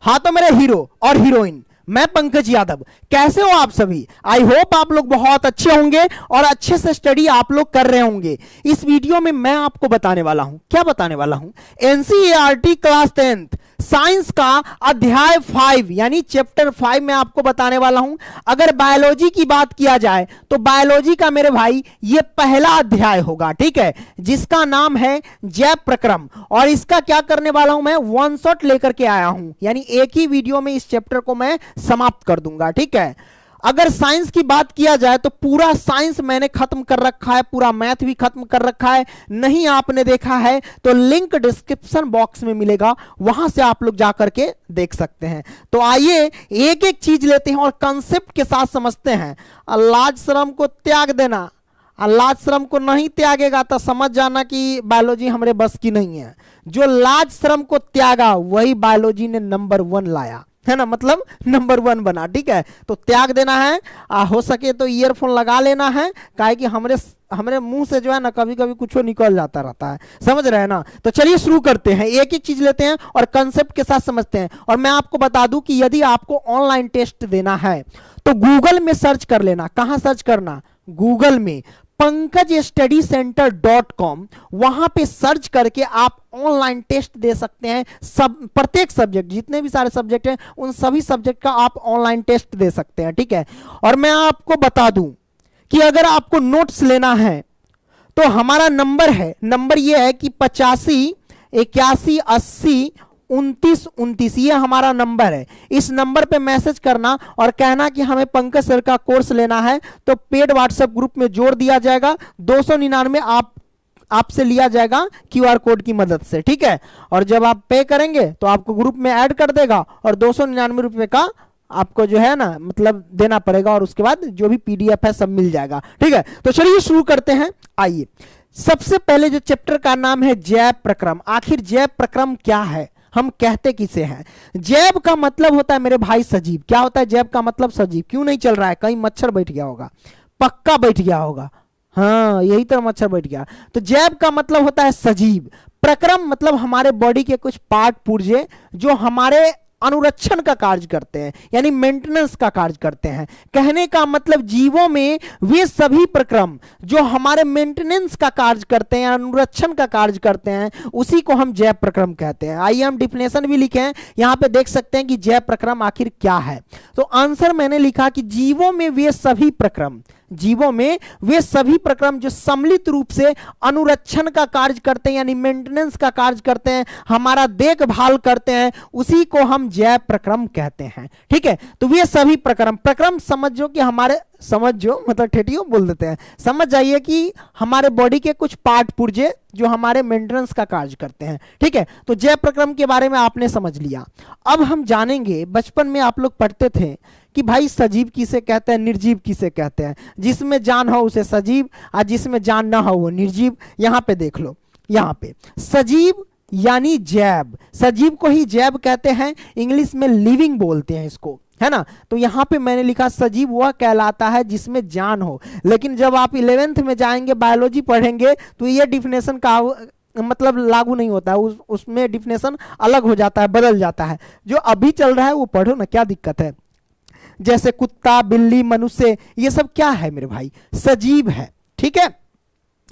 हाँ तो मेरे हीरो और हीरोइन, मैं पंकज यादव, कैसे हो आप सभी? आई होप आप लोग बहुत अच्छे होंगे और अच्छे से स्टडी आप लोग कर रहे होंगे। इस वीडियो में मैं आपको बताने वाला हूं, क्या बताने वाला हूं? एनसीईआरटी क्लास 10th साइंस का अध्याय 5 यानी चैप्टर 5 में आपको बताने वाला हूं। अगर बायोलॉजी की बात किया जाए तो बायोलॉजी का मेरे भाई ये पहला अध्याय होगा, ठीक है, जिसका नाम है जैव प्रक्रम। और इसका क्या करने वाला हूं, मैं वन शॉट लेकर के आया हूं, यानी एक ही वीडियो में इस चैप्टर को मैं समाप्त कर दूंगा, ठीक है। अगर साइंस की बात किया जाए तो पूरा साइंस मैंने खत्म कर रखा है, पूरा मैथ भी खत्म कर रखा है। नहीं आपने देखा है तो लिंक डिस्क्रिप्शन बॉक्स में मिलेगा, वहां से आप लोग जाकर के देख सकते हैं। तो आइए एक एक चीज लेते हैं और कंसेप्ट के साथ समझते हैं। लाज शर्म को त्याग देना, लाज शर्म को नहीं त्यागेगा तो समझ जाना कि बायोलॉजी हमारे बस की नहीं है। जो लाज शर्म को त्यागा वही बायोलॉजी ने नंबर 1 लाया, है ना, मतलब नंबर 1 बना, ठीक है। तो त्याग देना है, हो सके तो ईयरफोन लगा लेना है, काहे कि हमारे मुंह से जो है ना कभी कभी कुछ निकल जाता रहता है, समझ रहे हैं ना। तो चलिए शुरू करते हैं, एक एक चीज लेते हैं और कंसेप्ट के साथ समझते हैं। और मैं आपको बता दूं कि यदि आपको ऑनलाइन टेस्ट देना है तो गूगल में सर्च कर लेना। कहां सर्च करना? गूगल में pankajstudycenter.com, वहां पे सर्च करके आप ऑनलाइन टेस्ट दे सकते हैं। सब प्रत्येक सब्जेक्ट, जितने भी सारे सब्जेक्ट हैं उन सभी सब्जेक्ट का आप ऑनलाइन टेस्ट दे सकते हैं, ठीक है। और मैं आपको बता दूं कि अगर आपको नोट्स लेना है तो हमारा नंबर है, नंबर यह है कि 85 81 80 29 29, ये हमारा नंबर है। इस नंबर पे मैसेज करना और कहना कि हमें पंकज सर का कोर्स लेना है, तो पेड व्हाट्सएप ग्रुप में जोड़ दिया जाएगा। 299 आपसे लिया जाएगा क्यूआर कोड की मदद से, ठीक है। और जब आप पे करेंगे तो आपको ग्रुप में ऐड कर देगा और 299 रुपए का आपको जो है ना मतलब देना पड़ेगा, और उसके बाद जो भी पीडीएफ है सब मिल जाएगा, ठीक है। तो चलिए शुरू करते हैं। आइए, सबसे पहले जो चैप्टर का नाम है जैव प्रक्रम। आखिर जैव प्रक्रम क्या है, हम कहते किसे हैं? जैव का मतलब होता है मेरे भाई सजीव। क्या होता है जैव का मतलब? सजीव। क्यों नहीं चल रहा है? कहीं मच्छर बैठ गया होगा, पक्का बैठ गया होगा, हाँ यही तरह मच्छर बैठ गया। तो जैव का मतलब होता है सजीव। प्रक्रम मतलब हमारे बॉडी के कुछ पार्ट पुर्जे जो हमारे अनुरक्षण का कार्य करते हैं, यानी मेंटेनेंस का कार्य करते हैं। कहने का मतलब जीवों में वे सभी प्रक्रम जो हमारे मेंटेनेंस का कार्य करते हैं, अनुरक्षण का कार्य करते हैं, उसी को हम जैव प्रक्रम कहते हैं। आइए हम डिफिनेशन भी लिखे हैं, यहां पे देख सकते हैं कि जैव प्रक्रम आखिर क्या है। तो आंसर मैंने लिखा कि जीवों में वे सभी प्रक्रम, जीवों में वे सभी प्रक्रम जो सम्मिलित रूप से अनुरक्षण का कार्य करते हैं, यानी मेंटेनेंस का कार्य करते हैं, हमारा देखभाल करते हैं, उसी को हम जैव प्रक्रम कहते हैं, ठीक है। तो वे सभी प्रक्रम, प्रक्रम समझो कि हमारे, समझो मतलब ठेठियों बोल देते हैं, समझ जाइए कि हमारे बॉडी के कुछ पार्ट पुर्जे जो हमारे मेंटेनेंस का कार्य करते हैं, ठीक है। तो जैव प्रक्रम के बारे में आपने समझ लिया। अब हम जानेंगे, बचपन में आप लोग पढ़ते थे कि भाई सजीव किसे कहते हैं, निर्जीव किसे कहते हैं। जिसमें जान हो उसे सजीव और जिसमें जान ना हो वो निर्जीव। यहां पे देख लो, यहां पे सजीव यानी जैव, सजीव को ही जैव कहते हैं, इंग्लिश में लिविंग बोलते हैं इसको, है ना। तो यहां पे मैंने लिखा सजीव वह कहलाता है जिसमें जान हो। लेकिन जब आप 11th में जाएंगे, बायोलॉजी पढ़ेंगे, तो ये डिफिनेशन का मतलब लागू नहीं होता है, उसमें डिफिनेशन अलग हो जाता है, बदल जाता है। जो अभी चल रहा है वो पढ़ो ना, क्या दिक्कत है। जैसे कुत्ता, बिल्ली, मनुष्य, ये सब क्या है मेरे भाई? सजीव है, ठीक है,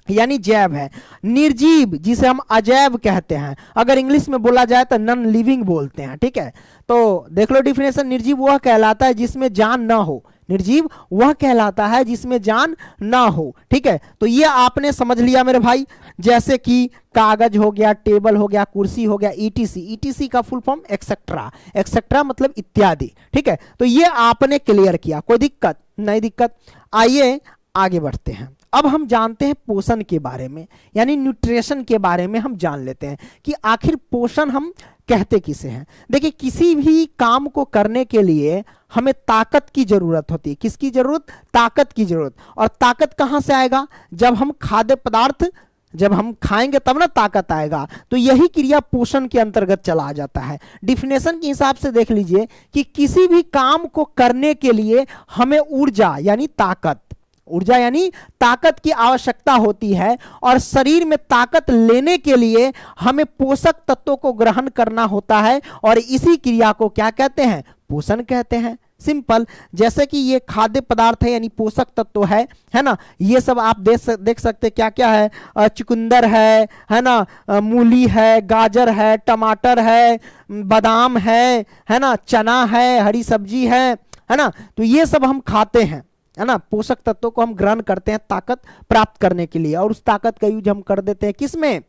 यानी जैव है। निर्जीव जिसे हम अजैव कहते हैं, अगर इंग्लिश में बोला जाए तो नॉन लिविंग बोलते हैं, ठीक है। तो देख लो डिफिनेशन, निर्जीव वह कहलाता है जिसमें जान ना हो, निर्जीव वह कहलाता है जिसमें जान ना हो, ठीक है। तो ये आपने समझ लिया मेरे भाई। जैसे कि कागज हो गया, टेबल हो गया, कुर्सी हो गया, ईटीसी, ईटीसी का फुल फॉर्म एक्सेट्रा, एक्सेट्रा मतलब इत्यादि, ठीक है। तो ये आपने क्लियर किया, कोई दिक्कत नहीं? दिक्कत। आइए आगे बढ़ते हैं। अब हम जानते हैं पोषण के बारे में, यानी न्यूट्रिशन के बारे में हम जान लेते हैं कि आखिर पोषण हम कहते किसे हैं। देखिए, किसी भी काम को करने के लिए हमें ताकत की जरूरत होती है। किसकी जरूरत? ताकत की जरूरत। और ताकत कहां से आएगा? जब हम खाद्य पदार्थ जब हम खाएंगे तब ना ताकत आएगा। तो यही क्रिया पोषण के अंतर्गत चला जाता है। डिफिनेशन के हिसाब से देख लीजिए कि किसी भी काम को करने के लिए हमें ऊर्जा यानी ताकत, ऊर्जा यानी ताकत की आवश्यकता होती है, और शरीर में ताकत लेने के लिए हमें पोषक तत्वों को ग्रहण करना होता है, और इसी क्रिया को क्या कहते हैं? पोषण कहते हैं। सिंपल, जैसे कि ये खाद्य पदार्थ है यानी पोषक तत्व है ना, ये सब आप देख सकते क्या क्या है, चुकंदर है ना, मूली है, गाजर है, टमाटर है, बादाम है ना, चना है, हरी सब्जी है ना, तो ये सब हम खाते हैं, है ना। पोषक तत्वों को हम ग्रहण करते हैं ताकत प्राप्त करने के लिए, और उस ताकत का यूज हम कर देते हैं किसमें?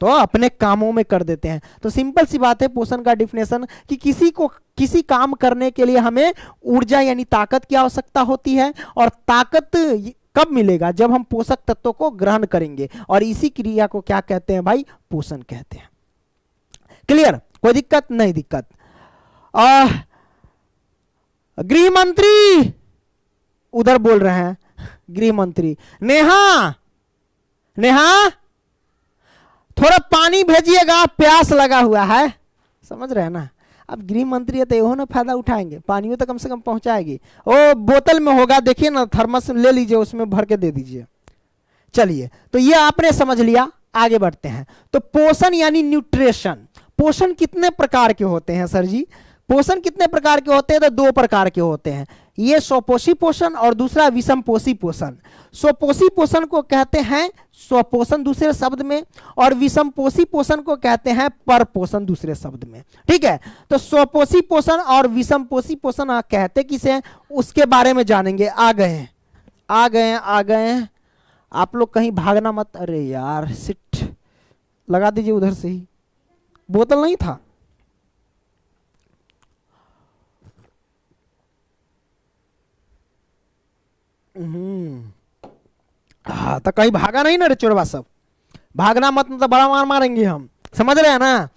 तो अपने कामों में कर देते हैं। तो सिंपल सी बात है पोषण का डिफिनेशन कि किसी काम करने के लिए हमें ऊर्जा यानी ताकत की आवश्यकता होती है, और ताकत कब मिलेगा? जब हम पोषक तत्वों को ग्रहण करेंगे, और इसी क्रिया को क्या कहते हैं भाई? पोषण कहते हैं। क्लियर? कोई दिक्कत? नहीं दिक्कत। गृह मंत्री उधर बोल रहे हैं, गृह मंत्री नेहा थोड़ा पानी भेजिएगा, प्यास लगा हुआ है, समझ रहे हैं ना। अब गृह मंत्री है तो यो ना फायदा उठाएंगे, पानी तो कम से कम पहुंचाएगी। ओ बोतल में होगा, देखिए ना, थर्मस ले लीजिए, उसमें भर के दे दीजिए। चलिए, तो ये आपने समझ लिया, आगे बढ़ते हैं। तो पोषण यानी न्यूट्रिशन। पोषण कितने प्रकार के होते हैं सर जी? पोषण कितने प्रकार के होते हैं? तो 2 प्रकार के होते हैं, ये स्वपोषी पोषण और दूसरा विषमपोषी पोषण। स्वपोषी पोषण को कहते हैं स्वपोषण दूसरे शब्द में, और विषमपोषी पोषण को कहते हैं परपोषण दूसरे शब्द में। ठीक है, तो स्वपोषी पोषण और विषमपोषी पोषण कहते किसे हैं उसके बारे में जानेंगे। आ गए आप लोग, कहीं भागना मत। अरे यार सिट, लगा दीजिए उधर से ही, बोतल नहीं था। हाँ, तो कहीं भागा नहीं ना रे चोरवा, सब भागना मत, मतलब बड़ा मार मारेंगे हम, समझ रहे हैं ना।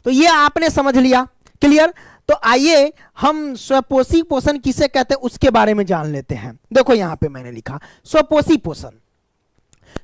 तो ये आपने समझ लिया, क्लियर। तो आइए हम स्वपोषी पोषण किसे कहते हैं उसके बारे में जान लेते हैं। देखो यहां पे मैंने लिखा स्वपोषी पोषण।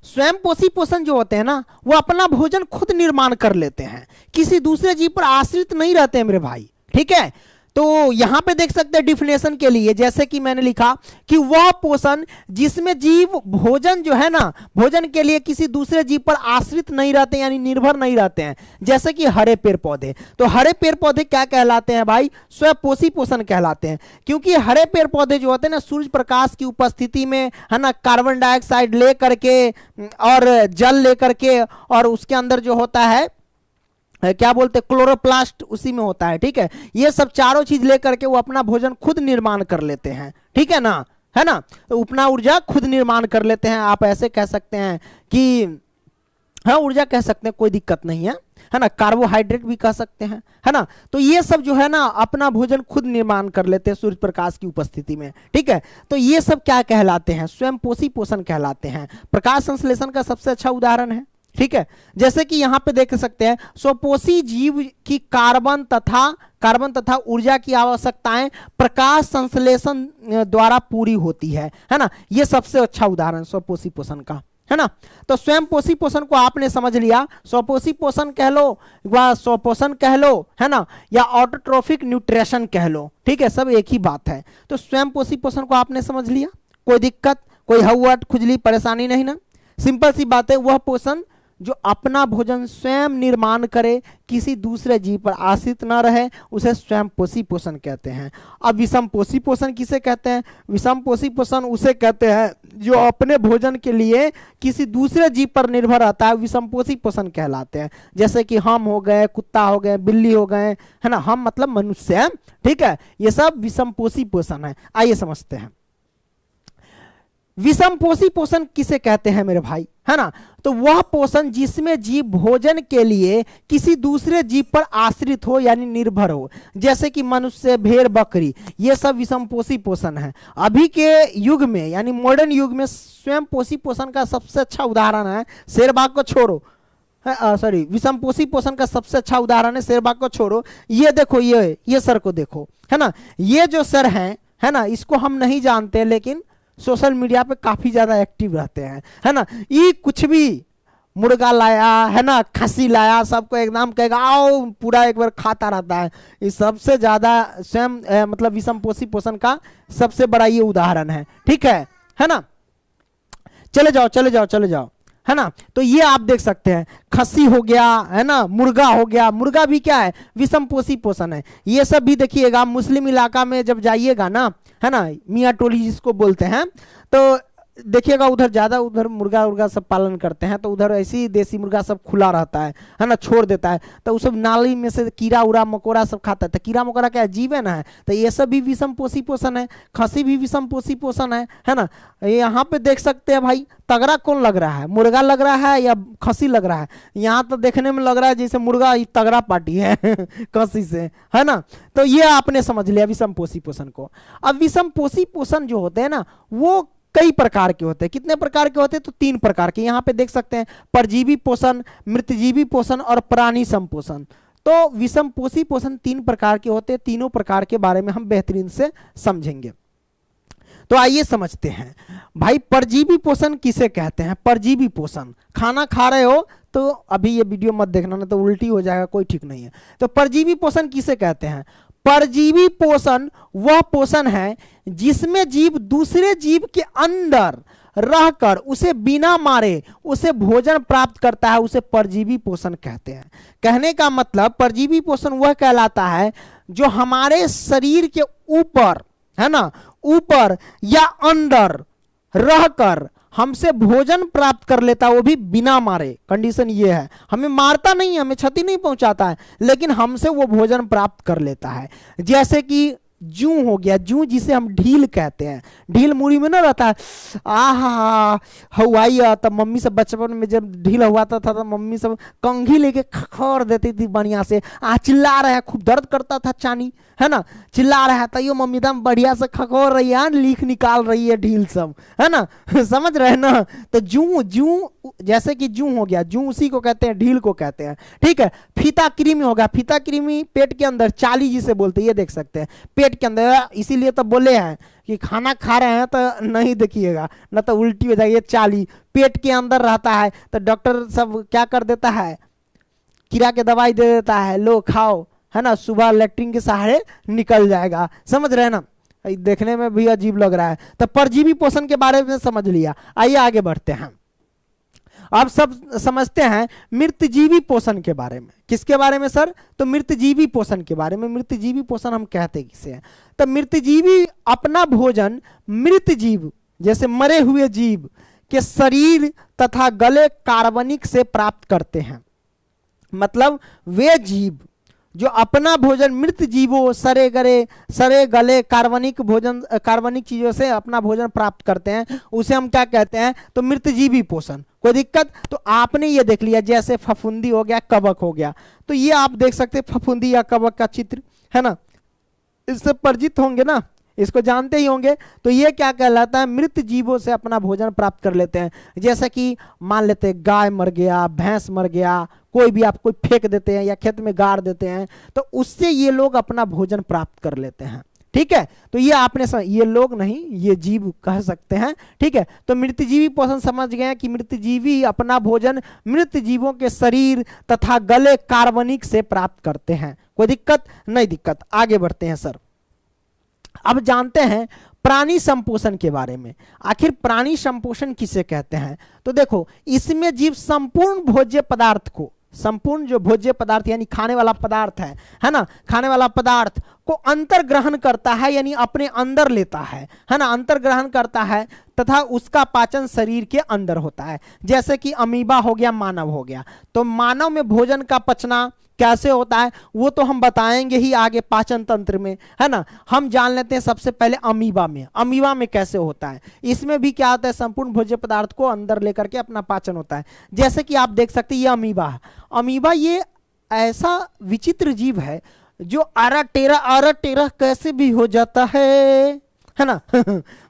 स्वयं पोषी पोषण जो होते हैं ना, वो अपना भोजन खुद निर्माण कर लेते हैं, किसी दूसरे जीव पर आश्रित नहीं रहते हैं मेरे भाई। ठीक है, तो यहां पे देख सकते हैं डिफिनेशन के लिए, जैसे कि मैंने लिखा कि वह पोषण जिसमें जीव भोजन जो है ना, भोजन के लिए किसी दूसरे जीव पर आश्रित नहीं रहते यानी निर्भर नहीं रहते हैं, जैसे कि हरे पेड़ पौधे। तो हरे पेड़ पौधे क्या कहलाते हैं भाई? स्वपोषी पोषण कहलाते हैं, क्योंकि हरे पेड़ पौधे जो होते हैं ना, सूर्य प्रकाश की उपस्थिति में, है ना, कार्बन डाइऑक्साइड ले करके और जल ले करके, और उसके अंदर जो होता है क्या बोलते हैं, क्लोरोप्लास्ट उसी में होता है। ठीक है, ये सब चारों चीज लेकर के वो अपना भोजन खुद निर्माण कर लेते हैं। ठीक है ना, है ना, तो उपना ऊर्जा खुद निर्माण कर लेते हैं। आप ऐसे कह सकते हैं कि हाँ ऊर्जा कह सकते हैं, कोई दिक्कत नहीं है ना, कार्बोहाइड्रेट भी कह सकते हैं, है ना। तो ये सब जो है ना अपना भोजन खुद निर्माण कर लेते हैं सूर्य प्रकाश की उपस्थिति में। ठीक है, तो ये सब क्या कहलाते हैं? स्वयं पोषी पोषण कहलाते हैं। प्रकाश संश्लेषण का सबसे अच्छा उदाहरण है। ठीक है, जैसे कि यहां पे देख सकते हैं स्वपोषी जीव की कार्बन तथा ऊर्जा की आवश्यकताएं प्रकाश संश्लेषण द्वारा पूरी होती है ना। यह सबसे अच्छा उदाहरण स्वपोषी पोषण का, है ना। तो स्वयं पोषी पोषण को आपने समझ लिया, स्वपोषी पोषण कह लो व स्वपोषण कह लो, है ना, या ऑटोट्रोफिक न्यूट्रिशन कह लो। ठीक है, सब एक ही बात है। तो स्वयं पोषी पोषण को आपने समझ लिया, कोई दिक्कत, कोई हौवट खुजली परेशानी नहीं ना। सिंपल सी बात है, वह पोषण जो अपना भोजन स्वयं निर्माण करे, किसी दूसरे जीव पर आश्रित ना रहे, उसे स्वयं पोषी पोषण कहते हैं। अब विषम पोषी पोषण किसे कहते हैं? विषम पोषी पोषण उसे कहते हैं जो अपने भोजन के लिए किसी दूसरे जीव पर निर्भर रहता है, विषम पोषी पोषण कहलाते हैं। जैसे कि हम हो गए, कुत्ता हो गए, बिल्ली हो गए, है ना, हम मतलब मनुष्य। ठीक है, ये सब विषम पोषी पोषण है। आइए समझते हैं विषम पोषी पोषण किसे कहते हैं मेरे भाई, है ना। तो वह पोषण जिसमें जीव भोजन के लिए किसी दूसरे जीव पर आश्रित हो यानी निर्भर हो, जैसे कि मनुष्य, भेड़, बकरी, ये सब विषम पोषी पोषण है। अभी के युग में यानी मॉडर्न युग में स्वयं पोषी पोषण का सबसे अच्छा उदाहरण है, शेर बाघ को छोड़ो, सॉरी, विषम पोषी पोषण का सबसे अच्छा उदाहरण है, शेर बाघ को छोड़ो। ये देखो, ये सर को देखो, है ना, ये जो सर है ना, इसको हम नहीं जानते लेकिन सोशल मीडिया पे काफी ज्यादा एक्टिव रहते हैं, है ना। ये कुछ भी मुर्गा लाया, है ना, खस्सी लाया, सबको एकदम कहेगा आओ, पूरा एक बार खाता रहता है। ये सबसे ज्यादा स्वयं मतलब विषम पोषी पोषण का सबसे बड़ा ये उदाहरण है। ठीक है, है ना। चले जाओ चले जाओ चले जाओ, है ना। तो ये आप देख सकते हैं, खस्सी हो गया, है ना, मुर्गा हो गया। मुर्गा भी क्या है, विषम पोषी पोषण है। ये सब भी देखिएगा मुस्लिम इलाका में जब जाइएगा ना, है ना, मियाँ टोली जिसको बोलते हैं, तो देखिएगा उधर ज्यादा उधर मुर्गा उर्गा सब पालन करते हैं, तो उधर ऐसे ही देसी मुर्गा सब खुला रहता है ना, छोड़ देता है, तो उस सब नाली में से कीड़ा उड़ा मकोड़ा सब खाता है। तो कीड़ा मकोड़ा क्या जीवन है, तो ये सब भी विषम पोषी पोषण है। खस्सी भी विषम पोषी पोषण है ना। यहाँ पे देख सकते हैं भाई, तगड़ा कौन लग रहा है, मुर्गा लग रहा है या खस्सी लग रहा है। यहाँ तो देखने में लग रहा है जैसे मुर्गा तगड़ा पार्टी है खस्सी से, है ना। तो ये आपने समझ लिया विषम पोषी पोषण को। अब विषम पोषी पोषण जो होते हैं ना, वो कई प्रकार के होते हैं। कितने प्रकार के होते हैं, तो 3 प्रकार के। यहाँ पे देख सकते हैं, परजीवी पोषण, मृतजीवी पोषण और प्राणी संपोषण। तो विषम पोषी पोषण 3 प्रकार के होते हैं। तीनों प्रकार के बारे में हम बेहतरीन से समझेंगे। तो आइए समझते हैं भाई, परजीवी पोषण किसे कहते हैं। परजीवी पोषण, खाना खा रहे हो तो अभी ये वीडियो मत देखना, ना तो उल्टी हो जाएगा, कोई ठीक नहीं है। तो परजीवी पोषण किसे कहते हैं। परजीवी पोषण वह पोषण है जिसमें जीव दूसरे जीव के अंदर रहकर उसे बिना मारे उसे भोजन प्राप्त करता है, उसे परजीवी पोषण कहते हैं। कहने का मतलब परजीवी पोषण वह कहलाता है जो हमारे शरीर के ऊपर, है ना, ऊपर या अंदर रहकर हमसे भोजन प्राप्त कर लेता है, वो भी बिना मारे। कंडीशन ये है, हमें मारता नहीं, हमें क्षति नहीं पहुंचाता है, लेकिन हमसे वो भोजन प्राप्त कर लेता है। जैसे कि जूं हो गया, जूं जिसे हम ढील कहते हैं। ढील मुड़ी में ना रहता है, आहा हवाई, तब मम्मी सब बचपन में जब ढील हुआता था तो मम्मी सब कंघी लेके खखोर देती थी बढ़िया से। चिल्ला रहा है, खूब दर्द करता था चानी, है ना, चिल्ला रहा है, तो ये मम्मी दम बढ़िया से खखोर रही है, लीख निकाल रही है ढील सब, है ना समझ रहे हैं ना। तो जूं, जूं जैसे कि जूं हो गया, जूं उसी को कहते हैं, ढील को कहते हैं, ठीक है। फीता कृमि होगा, फीता कृमि पेट के अंदर, चाली जिसे बोलते हैं, ये देख सकते हैं पेट के अंदर। इसीलिए तो बोले हैं कि खाना खा रहे हैं तो नहीं देखिएगा, ना तो उल्टी हो जाएगी। चाली पेट के अंदर रहता है, तो डॉक्टर सब क्या कर देता है, कीड़ा के दवाई दे देता है, लो खाओ, है ना, सुबह लैट्रिन के सहारे निकल जाएगा। समझ रहे हैं ना, देखने में भी अजीब लग रहा है। तो परजीवी पोषण के बारे में समझ लिया, आइए आगे बढ़ते हैं। आप सब समझते हैं मृतजीवी पोषण के बारे में। किसके बारे में सर, तो मृतजीवी पोषण के बारे में। मृतजीवी पोषण हम कहते किसे हैं, तो मृतजीवी अपना भोजन मृत जीव, जैसे मरे हुए जीव के शरीर तथा गले कार्बनिक से प्राप्त करते हैं। मतलब वे जीव जो अपना भोजन मृत जीवों, सरे गले कार्बनिक भोजन, कार्बनिक चीजों से अपना भोजन प्राप्त करते हैं, उसे हम क्या कहते हैं, तो मृतजीवी पोषण। कोई दिक्कत, तो आपने ये देख लिया, जैसे फफूंदी हो गया, कवक हो गया, तो ये आप देख सकते हैं फफूंदी या कवक का चित्र, है ना, इससे परिचित होंगे ना, इसको जानते ही होंगे। तो ये क्या कहलाता है, मृत जीवों से अपना भोजन प्राप्त कर लेते हैं। जैसे कि मान लेते हैं गाय मर गया, भैंस मर गया, कोई भी आप कोई फेंक देते हैं या खेत में गाड़ देते हैं, तो उससे ये लोग अपना भोजन प्राप्त कर लेते हैं। ठीक है, तो ये आपने ये लोग नहीं, ये जीव कह सकते हैं। ठीक है, तो मृतजीवी पोषण समझ गए कि मृतजीवी अपना भोजन मृत जीवों के शरीर तथा गले कार्बनिक से प्राप्त करते हैं। कोई दिक्कत नहीं, दिक्कत। आगे बढ़ते हैं सर। अब जानते हैं प्राणी संपोषण के बारे में। आखिर प्राणी संपोषण किसे कहते हैं, तो देखो इसमें जीव संपूर्ण भोज्य पदार्थ को, संपूर्ण जो भोज्य पदार्थ यानी खाने वाला पदार्थ है ना, खाने वाला पदार्थ को अंतर ग्रहण करता है, यानी अपने अंदर लेता है ना, अंतर ग्रहण करता है तथा उसका पाचन शरीर के अंदर होता है। जैसे कि अमीबा हो गया, मानव हो गया। तो मानव में भोजन का पचना कैसे होता है वो तो हम बताएंगे ही आगे पाचन तंत्र में, है ना। हम जान लेते हैं सबसे पहले अमीबा में, अमीबा में कैसे होता है। इसमें भी क्या होता है, संपूर्ण भोज्य पदार्थ को अंदर लेकर के अपना पाचन होता है। जैसे कि आप देख सकते हैं ये अमीबा है। अमीबा ये ऐसा विचित्र जीव है जो आरा टेरा कैसे भी हो जाता है ना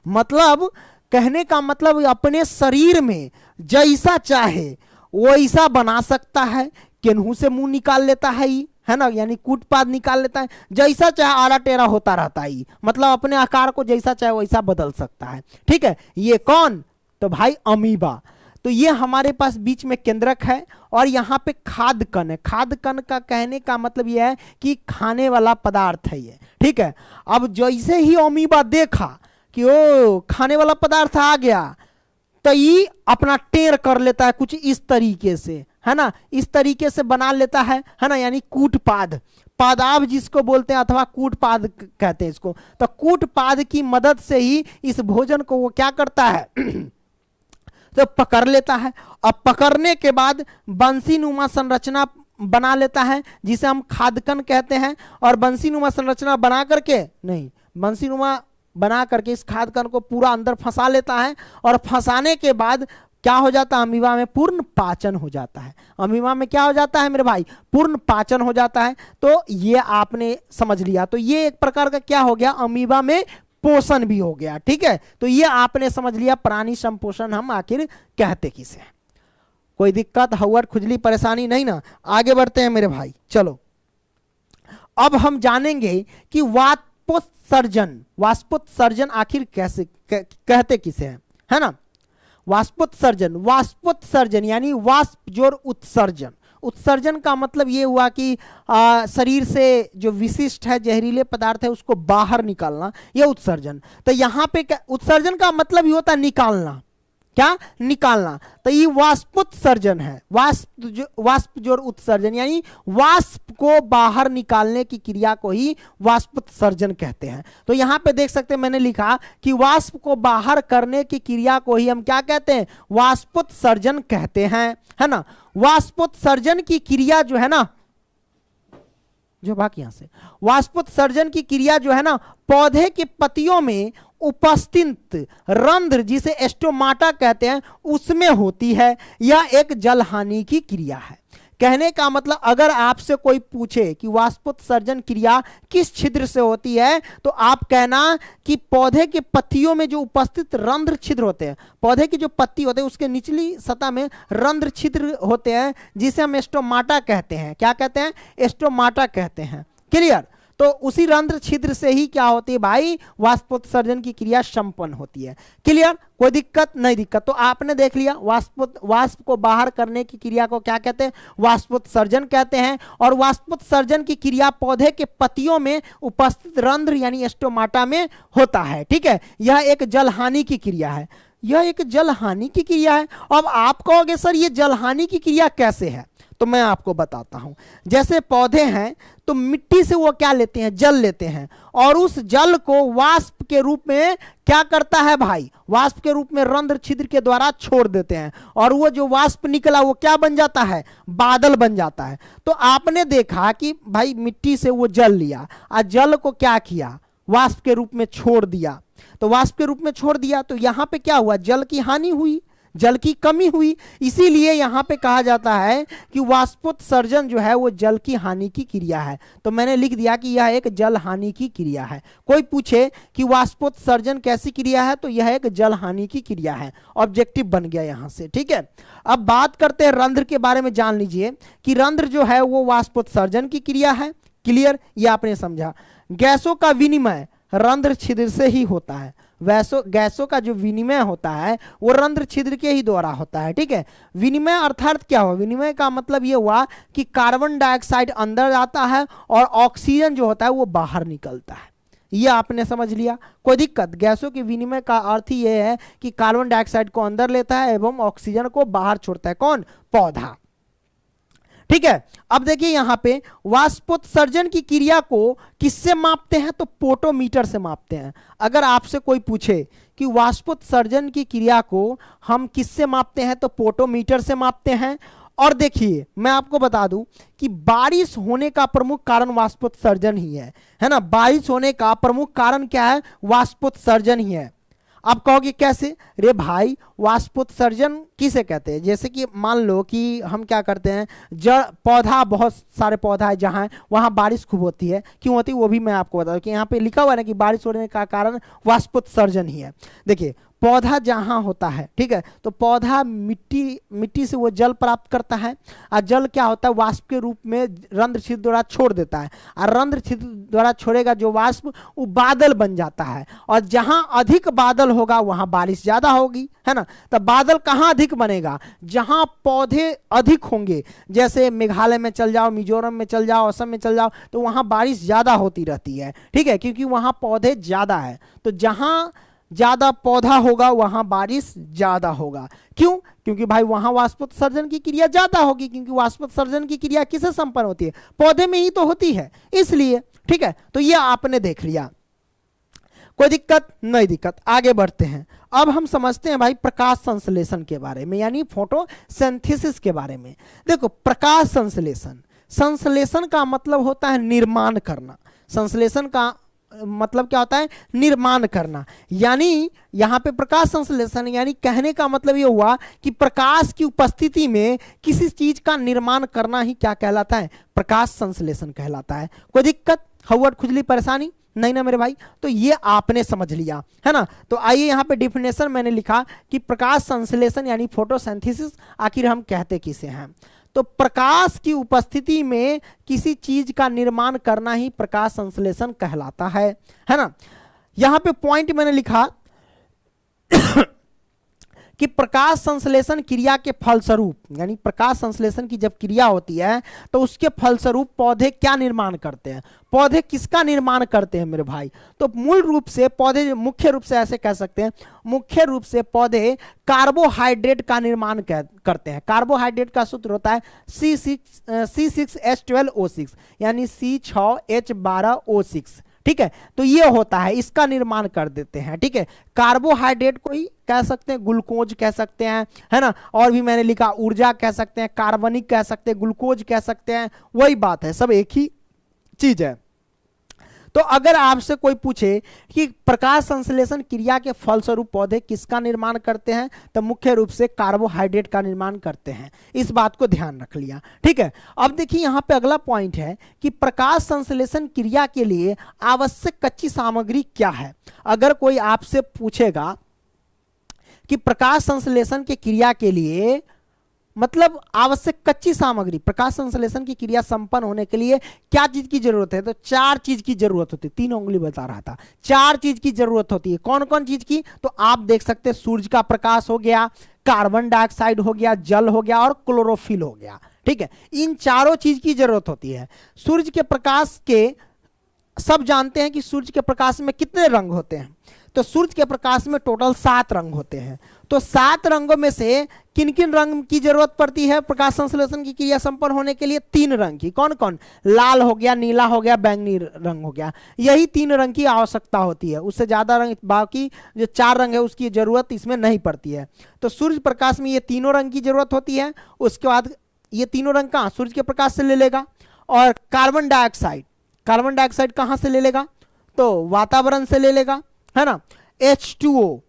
मतलब कहने का मतलब अपने शरीर में जैसा चाहे वैसा बना सकता है। केनहू से मुंह निकाल लेता है ना, यानी कूटपाद निकाल लेता है, जैसा चाहे आड़ा टेढ़ा होता रहता है, मतलब अपने आकार को जैसा चाहे वैसा बदल सकता है। ठीक है, ये कौन, तो भाई अमीबा। तो ये हमारे पास बीच में केंद्रक है और यहाँ पे खाद्य कण है। खाद्य कण का कहने का मतलब यह है कि खाने वाला पदार्थ है ये। ठीक है, अब जैसे ही अमीबा देखा कि ओ खाने वाला पदार्थ आ गया, तो ये अपना टेर कर लेता है कुछ इस तरीके से, है ना, इस तरीके से बना लेता है ना, यानी कूटपाद, पादाब जिसको बोलते हैं अथवा कूटपाद कहते हैं इसको। तो कूटपाद की मदद से ही इस भोजन को वो क्या करता है तो पकड़ लेता है। अब पकड़ने के बाद बंसीनुमा संरचना बना लेता है जिसे हम खादकन कहते हैं। और बंसीनुमा संरचना बना करके नहीं, बंसीनुमा बना करके इस खादकन को पूरा अंदर फंसा लेता है। और फंसाने के बाद क्या हो जाता है, अमीबा में पूर्ण पाचन हो जाता है। अमीबा में क्या हो जाता है मेरे भाई, पूर्ण पाचन हो जाता है। तो ये आपने समझ लिया। तो ये एक प्रकार का क्या हो गया, अमीबा में पोषण भी हो गया। ठीक है, तो ये आपने समझ लिया प्राणी संपोषण हम आखिर कहते किसे। कोई दिक्कत, हवट, खुजली, परेशानी नहीं ना। आगे बढ़ते हैं मेरे भाई, चलो अब हम जानेंगे कि वाष्पोत्सर्जन, वाष्पोत्सर्जन आखिर कैसे कहते किसे है ना। वाष्पोत्सर्जन, वाष्पोत्सर्जन यानी वाष्प जोर उत्सर्जन। उत्सर्जन का मतलब ये हुआ कि शरीर से जो विशिष्ट है जहरीले पदार्थ है उसको बाहर निकालना, यह उत्सर्जन। तो यहाँ पे उत्सर्जन का मतलब ही होता है निकालना, क्या, निकालना। तो ये वाष्पोत्सर्जन है, वाष्प जोर उत्सर्जन यानी वाष्प को बाहर निकालने की क्रिया को ही वाष्पोत्सर्जन कहते हैं। तो यहाँ पे देख सकते हैं मैंने लिखा कि वाष्प को बाहर करने की क्रिया को ही हम क्या कहते हैं, वाष्पोत्सर्जन कहते हैं, है ना। वाष्पोत्सर्जन की क्रिया जो है ना, जो बाकी यहां से, वाष्पोत्सर्जन की क्रिया जो है ना, पौधे के पत्तियों में उपस्थित रंध्र जिसे एस्टोमाटा कहते हैं उसमें होती है। यह एक जलहानि की क्रिया है। कहने का मतलब अगर आपसे कोई पूछे कि वाष्पोत्सर्जन क्रिया किस छिद्र से होती है, तो आप कहना कि पौधे के पत्तियों में जो उपस्थित रंध्र छिद्र होते हैं, पौधे की जो पत्ती होते हैं उसके निचली सतह में रंध्र छिद्र होते हैं जिसे हम एस्टोमाटा कहते हैं। क्या कहते हैं, एस्टोमाटा कहते हैं। क्लियर। तो उसी रंध्र छिद्र से ही क्या होती है भाई, वाष्पोत्सर्जन की क्रिया संपन्न होती है। क्लियर, कोई दिक्कत नहीं। दिक्कत तो आपने देख लिया, वाष्प को बाहर करने की क्रिया को क्या कहते हैं, वाष्पोत्सर्जन कहते हैं। और वाष्पोत्सर्जन की क्रिया पौधे के पत्तियों में उपस्थित रंध्र यानी एस्टोमाटा में होता है। ठीक है, यह एक जलहानि की क्रिया है, यह एक जलहानि की क्रिया है। अब आप कहोगे सर ये जलहानि की क्रिया कैसे है, तो मैं आपको बताता हूं। जैसे पौधे हैं तो मिट्टी से वो क्या लेते हैं, जल लेते हैं, और उस जल को वाष्प के रूप में क्या करता है भाई, वाष्प के रूप में रंध्र छिद्र के द्वारा छोड़ देते हैं, और वो जो वाष्प निकला वो क्या बन जाता है, बादल बन जाता है। तो आपने देखा कि भाई मिट्टी से वो जल लिया और जल को क्या किया, वाष्प के रूप में छोड़ दिया। तो वाष्प के रूप में छोड़ दिया तो यहां पे क्या हुआ, जल की हानि हुई, जल की कमी हुई। इसीलिए यहां पे कहा जाता है कि वाष्पोत्सर्जन जो है वो जल की हानि की क्रिया है। तो मैंने लिख दिया कि यह एक जल हानि की क्रिया है। कोई पूछे कि वाष्पोत्सर्जन कैसी क्रिया है, तो यह एक जल हानि की क्रिया है। ऑब्जेक्टिव बन गया यहां से। ठीक है, अब बात करते हैं रंध्र के बारे में। जान लीजिए कि रंध्र जो है वो वाष्पोत्सर्जन की क्रिया है। क्लियर, ये आपने समझा। गैसों का विनिमय रंध्र छिद्र से ही होता है। गैसों का जो विनिमय होता है वो रंध्र छिद्र के ही द्वारा होता है। ठीक है, विनिमय अर्थात क्या हुआ, विनिमय का मतलब ये हुआ कि कार्बन डाइऑक्साइड अंदर जाता है और ऑक्सीजन जो होता है वो बाहर निकलता है। ये आपने समझ लिया, कोई दिक्कत। गैसों के विनिमय का अर्थ ही ये है कि कार्बन डाइऑक्साइड को अंदर लेता है एवं ऑक्सीजन को बाहर छोड़ता है। कौन, पौधा। ठीक है, अब देखिए यहां पे वाष्पोत्सर्जन की क्रिया को किससे मापते हैं, तो पोटोमीटर से मापते हैं। अगर आपसे कोई पूछे कि वाष्पोत्सर्जन की क्रिया को हम किससे मापते हैं, तो पोटोमीटर से मापते हैं। और देखिए मैं आपको बता दूं कि बारिश होने का प्रमुख कारण वाष्पोत्सर्जन ही है ना। बारिश होने का प्रमुख कारण क्या है, वाष्पोत्सर्जन ही है। आप कहोगे कैसे, रे भाई वाष्पोत्सर्जन किसे कहते हैं। जैसे कि मान लो कि हम क्या करते हैं, जड़ पौधा, बहुत सारे पौधा है जहाँ वहाँ बारिश खूब होती है। क्यों होती है वो भी मैं आपको बता दूं कि यहाँ पे लिखा हुआ है ना कि बारिश होने का कारण वाष्पोत्सर्जन ही है। देखिए पौधा जहाँ होता है, ठीक है, तो पौधा मिट्टी से वो जल प्राप्त करता है, और जल क्या होता है, वाष्प के रूप में रंध्र छिद्र द्वारा छोड़ देता है, और रंध्र छिद्र द्वारा छोड़ेगा जो वाष्प वो बादल बन जाता है। और जहाँ अधिक बादल होगा वहाँ बारिश ज़्यादा होगी, है ना। तो बादल कहाँ अधिक बनेगा, जहाँ पौधे अधिक होंगे। जैसे मेघालय में चल जाओ, मिजोरम में चल जाओ, असम में चल जाओ, तो वहाँ बारिश ज़्यादा होती रहती है। ठीक है, क्योंकि वहाँ पौधे ज़्यादा है। तो जहाँ ज्यादा पौधा होगा वहां बारिश ज्यादा होगा। क्यों? क्योंकि भाई वहां वाष्पोत्सर्जन की क्रिया ज्यादा होगी, क्योंकि वाष्पोत्सर्जन की क्रिया किसे संपन्न होती है? पौधे में ही तो होती है, इसलिए। ठीक है, तो ये आपने देख लिया, कोई दिक्कत नहीं? दिक्कत। आगे बढ़ते हैं। अब हम समझते हैं भाई प्रकाश संश्लेषण के बारे में, यानी फोटोसिंथेसिस के बारे में। देखो, प्रकाश संश्लेषण, संश्लेषण का मतलब होता है निर्माण करना। संश्लेषण का मतलब क्या होता है? निर्माण करना। यानी यहां पे प्रकाश संश्लेषण यानी कहने का मतलब ये हुआ कि प्रकाश की उपस्थिति में किसी चीज का निर्माण करना ही क्या कहलाता है? प्रकाश संश्लेषण कहलाता है। कोई दिक्कत? हवट खुजली परेशानी नहीं ना मेरे भाई? तो ये आपने समझ लिया है ना। तो आइए यहाँ पे डिफिनेशन मैंने लिखा कि प्रकाश संश्लेषण यानी फोटोसिंथेसिस आखिर हम कहते किसे हैं? तो प्रकाश की उपस्थिति में किसी चीज का निर्माण करना ही प्रकाश संश्लेषण कहलाता है ना। यहां पे पॉइंट मैंने लिखा कि प्रकाश संश्लेषण क्रिया के फलस्वरूप, यानी प्रकाश संश्लेषण की जब क्रिया होती है तो उसके फलस्वरूप पौधे क्या निर्माण करते हैं? पौधे किसका निर्माण करते हैं मेरे भाई? तो मूल रूप से पौधे, मुख्य रूप से ऐसे कह सकते हैं, मुख्य रूप से पौधे कार्बोहाइड्रेट का निर्माण करते हैं। कार्बोहाइड्रेट का सूत्र होता है C6H12O6 यानी C6H12O6। ठीक है, तो ये होता है, इसका निर्माण कर देते हैं। ठीक है, कार्बोहाइड्रेट को ही कह सकते हैं, ग्लूकोज कह सकते हैं, है ना। और भी मैंने लिखा ऊर्जा कह सकते हैं, कार्बनिक कह सकते हैं, ग्लूकोज कह सकते हैं, वही बात है, सब एक ही चीज है। तो अगर आपसे कोई पूछे कि प्रकाश संश्लेषण क्रिया के फलस्वरूप पौधे किसका निर्माण करते हैं, तो मुख्य रूप से कार्बोहाइड्रेट का निर्माण करते हैं। इस बात को ध्यान रख लिया। ठीक है, अब देखिए यहां पे अगला पॉइंट है कि प्रकाश संश्लेषण क्रिया के लिए आवश्यक कच्ची सामग्री क्या है। अगर कोई आपसे पूछेगा कि प्रकाश संश्लेषण की क्रिया के लिए मतलब आवश्यक कच्ची सामग्री, प्रकाश संश्लेषण की क्रिया संपन्न होने के लिए क्या चीज की जरूरत है, तो 4 चीज की जरूरत होती है। 3 उंगली बता रहा था, 4 चीज की जरूरत होती है। कौन कौन चीज की? तो आप देख सकते हैं, सूरज का प्रकाश हो गया, कार्बन डाइऑक्साइड हो गया, जल हो गया और क्लोरोफिल हो गया। ठीक है, इन चारों चीज की जरूरत होती है। सूरज के प्रकाश के, सब जानते हैं कि सूरज के प्रकाश में कितने रंग होते हैं? तो सूरज के प्रकाश में टोटल 7 रंग होते हैं। तो 7 रंगों में से किन किन रंग की जरूरत पड़ती है प्रकाश संश्लेषण की क्रिया संपन्न होने के लिए? 3 रंग की। कौन कौन? लाल हो गया, नीला हो गया, बैंगनी रंग हो गया। यही 3 रंग की आवश्यकता होती है, उससे ज्यादा रंग, बाकी जो 4 रंग है उसकी जरूरत इसमें नहीं पड़ती है। तो सूर्य प्रकाश में ये तीनों रंग की जरूरत होती है। उसके बाद ये तीनों रंग कहाँ? सूर्य के प्रकाश से ले लेगा। और कार्बन डाइऑक्साइड, कार्बन डाइऑक्साइड कहां से ले लेगा? तो वातावरण से ले लेगा, है ना। H2O,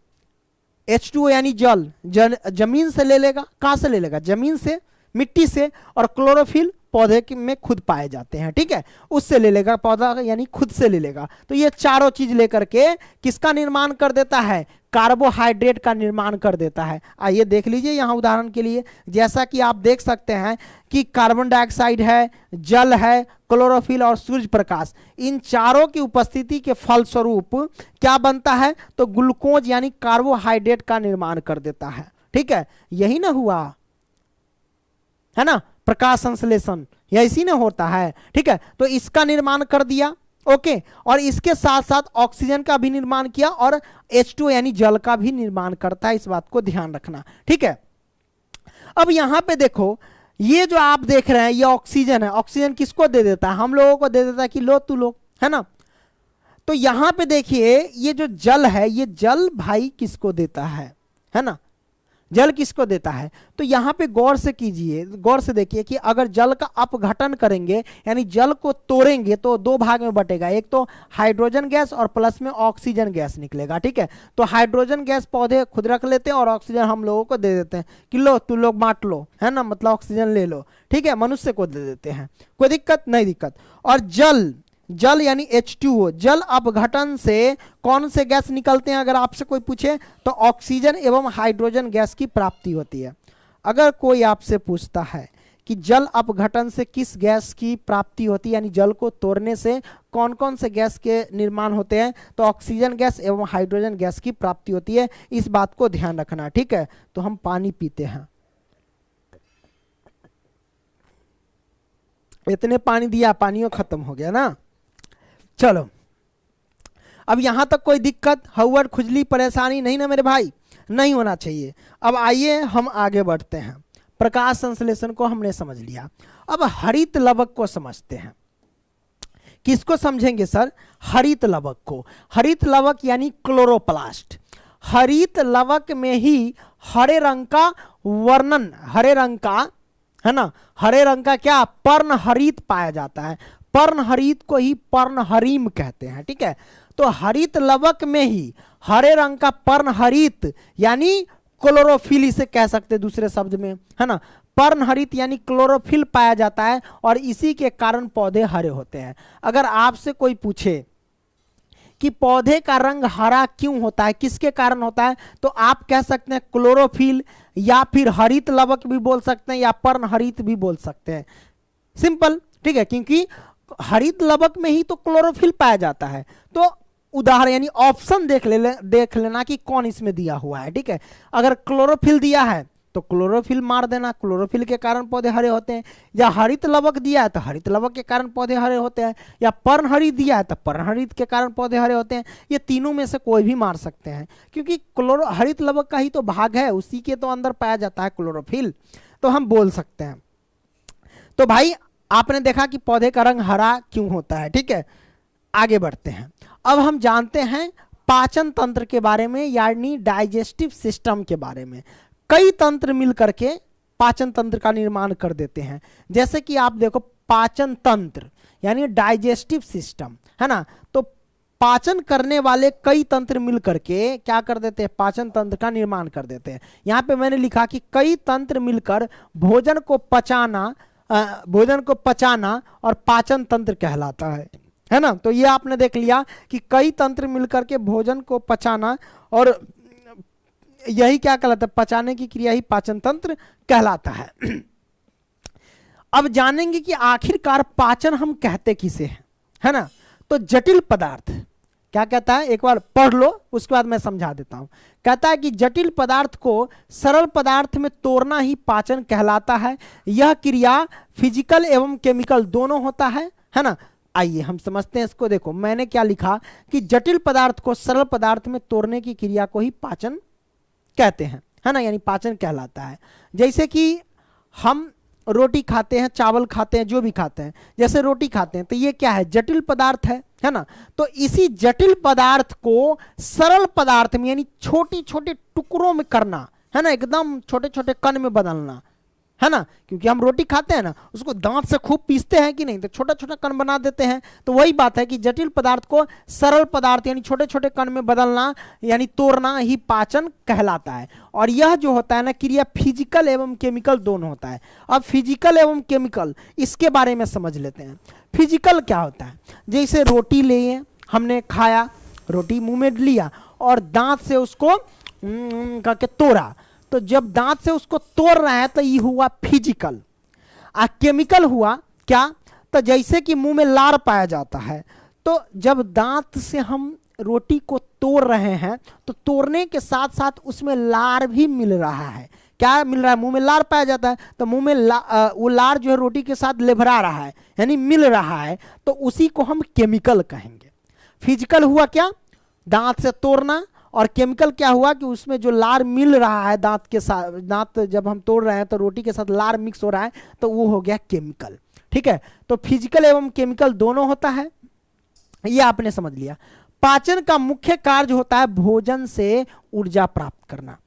H2O यानी जल, जमीन से ले लेगा। कहां से ले लेगा? जमीन से, मिट्टी से। और क्लोरोफिल पौधे में खुद पाए जाते हैं। ठीक है, उससे ले लेगा, पौधा यानी खुद से ले लेगा। तो ये चारों चीज लेकर के किसका निर्माण कर देता है? कार्बोहाइड्रेट का निर्माण कर देता है। आइए देख लीजिए यहां उदाहरण के लिए, जैसा कि आप देख सकते हैं कि कार्बन डाइऑक्साइड है, जल है, क्लोरोफिल और सूर्य प्रकाश, इन चारों की उपस्थिति के फलस्वरूप क्या बनता है? तो ग्लूकोज यानी कार्बोहाइड्रेट का निर्माण कर देता है। ठीक है, यही ना हुआ, है ना, प्रकाश संश्लेषण, यह इसी ने होता है। ठीक है, तो इसका निर्माण कर दिया। ओके, और इसके साथ साथ ऑक्सीजन का भी निर्माण किया और H2 यानी जल का भी निर्माण करता है। इस बात को ध्यान रखना। ठीक है, अब यहां पे देखो, ये जो आप देख रहे हैं ये ऑक्सीजन है। ऑक्सीजन किसको दे देता है? हम लोगों को दे देता है कि लो तू लो, है ना। तो यहां पे देखिए ये जो जल है, ये जल भाई किसको देता है ना, जल किसको देता है? तो यहां पे गौर से कीजिए, गौर से देखिए कि अगर जल का अपघटन करेंगे यानी जल को तोड़ेंगे तो 2 भाग में बटेगा, एक तो हाइड्रोजन गैस और प्लस में ऑक्सीजन गैस निकलेगा। ठीक है, तो हाइड्रोजन गैस पौधे खुद रख लेते हैं और ऑक्सीजन हम लोगों को दे देते हैं कि लो तू लोग बांट लो, है ना, मतलब ऑक्सीजन ले लो। ठीक है, मनुष्य को दे देते हैं, कोई दिक्कत नहीं? दिक्कत। और जल, जल यानी H2O, जल अपघटन से कौन से गैस निकलते हैं? अगर आपसे कोई पूछे तो ऑक्सीजन एवं हाइड्रोजन गैस की प्राप्ति होती है। अगर कोई आपसे पूछता है कि जल अपघटन से किस गैस की प्राप्ति होती है, यानी जल को तोड़ने से कौन कौन से गैस के निर्माण होते हैं, तो ऑक्सीजन गैस एवं हाइड्रोजन गैस की प्राप्ति होती है। इस बात को ध्यान रखना। ठीक है, तो हम पानी पीते हैं, इतने पानी दिया, पानियों खत्म हो गया ना। चलो अब यहां तक कोई दिक्कत, हवड़, खुजली, परेशानी नहीं ना मेरे भाई, नहीं होना चाहिए। अब आइए हम आगे बढ़ते हैं। प्रकाश संश्लेषण को हमने समझ लिया, अब हरित लवक को समझते हैं। किसको समझेंगे सर? हरित लवक को। हरित लवक यानी क्लोरोप्लास्ट। हरित लवक में ही हरे रंग का वर्णन, हरे रंग का, है ना, हरे रंग का क्या, पर्णहरित पाया जाता है। पर्णहरित को ही पर्णहरिम कहते हैं, ठीक है। तो हरित लवक में ही हरे रंग का पर्णहरित यानी क्लोरोफिल इसे कह सकते दूसरे शब्द में, है ना। पर्णहरित यानी क्लोरोफिल पाया जाता है और इसी के कारण पौधे हरे होते हैं। अगर आपसे कोई पूछे कि पौधे का रंग हरा क्यों होता है, किसके कारण होता है, तो आप कह सकते हैं क्लोरोफिल, या फिर हरित लवक भी बोल सकते हैं, या पर्णहरित भी बोल सकते हैं। सिंपल, ठीक है, क्योंकि हरित लवक में ही तो क्लोरोफिल पाया जाता है। तो उदाहरण यानी ऑप्शन देख लेना कि कौन इसमें दिया हुआ है, ठीक है। अगर क्लोरोफिल दिया है तो क्लोरोफिल मार देना, क्लोरोफिल के कारण पौधे हरे होते हैं। या हरित लवक दिया है तो हरित लवक के कारण पौधे हरे होते हैं। या पर्णहरित दिया है तो पर्णहरित के कारण पौधे हरे होते हैं। ये तीनों में से कोई भी मार सकते हैं, क्योंकि हरित लवक का ही तो भाग है, उसी के तो अंदर पाया जाता है क्लोरोफिल, तो हम बोल सकते हैं। तो भाई आपने देखा कि पौधे का रंग हरा क्यों होता है, ठीक है। आगे बढ़ते हैं। अब हम जानते हैं पाचन तंत्र के बारे में, यानी डाइजेस्टिव सिस्टम के बारे में। कई तंत्र मिलकर के पाचन तंत्र का निर्माण कर देते हैं। जैसे कि आप देखो, पाचन तंत्र यानी डाइजेस्टिव सिस्टम, है ना। तो पाचन करने वाले कई तंत्र मिलकर के क्या कर देते हैं, पाचन तंत्र का निर्माण कर देते हैं। यहां पे मैंने लिखा कि कई तंत्र मिलकर भोजन को पचाना और पाचन तंत्र कहलाता है ना। तो ये आपने देख लिया कि कई तंत्र मिलकर के भोजन को पचाना, और यही क्या कहलाता है, पचाने की क्रिया ही पाचन तंत्र कहलाता है। अब जानेंगे कि आखिरकार पाचन हम कहते किसे हैं, है ना। तो जटिल पदार्थ क्या कहता है, एक बार पढ़ लो, उसके बाद मैं समझा देता हूं। कहता है कि जटिल पदार्थ को सरल पदार्थ में तोड़ना ही पाचन कहलाता है। यह क्रिया फिजिकल एवं केमिकल दोनों होता है ना। आइए हम समझते हैं इसको। देखो मैंने क्या लिखा कि जटिल पदार्थ को सरल पदार्थ में तोड़ने की क्रिया को ही पाचन कहते हैं, है ना, यानी पाचन कहलाता है। जैसे कि हम रोटी खाते हैं, चावल खाते हैं, जो भी खाते हैं, जैसे रोटी खाते हैं तो ये क्या है, जटिल पदार्थ है ना। तो इसी जटिल पदार्थ को सरल पदार्थ में यानी छोटे छोटे टुकड़ों में करना, है ना, एकदम छोटे छोटे कण में बदलना, है ना। क्योंकि हम रोटी खाते हैं ना, उसको दांत से खूब पीसते हैं कि नहीं, तो छोटा छोटा कण बना देते हैं। तो वही बात है कि जटिल पदार्थ को सरल पदार्थ यानी छोटे छोटे कण में बदलना यानी तोड़ना ही पाचन कहलाता है। और यह जो होता है ना क्रिया फिजिकल एवं केमिकल दोनों होता है। अब फिजिकल एवं केमिकल इसके बारे में समझ लेते हैं। फिजिकल क्या होता है, जैसे रोटी लिए, हमने खाया, रोटी मुंह में लिया और दांत से उसको करके तोड़ा, तो जब दांत से उसको तोड़ रहा है तो ये हुआ फिजिकल। केमिकल हुआ क्या, तो जैसे कि मुंह में लार पाया जाता है, तो जब दांत से हम रोटी को तोड़ रहे हैं तो तोड़ने के साथ साथ उसमें लार भी मिल रहा है। क्या मिल रहा है, मुंह में लार पाया जाता है, तो मुंह में वो लार जो है रोटी के साथ लेभरा रहा है यानी मिल रहा है, तो उसी को हम केमिकल कहेंगे। फिजिकल हुआ क्या, दांत से तोड़ना, और केमिकल क्या हुआ कि उसमें जो लार मिल रहा है दांत के साथ, दांत जब हम तोड़ रहे हैं तो रोटी के साथ लार मिक्स हो रहा है, तो वो हो गया केमिकल, ठीक है। तो फिजिकल एवं केमिकल दोनों होता है, ये आपने समझ लिया। पाचन का मुख्य कार्य होता है भोजन से ऊर्जा प्राप्त करना।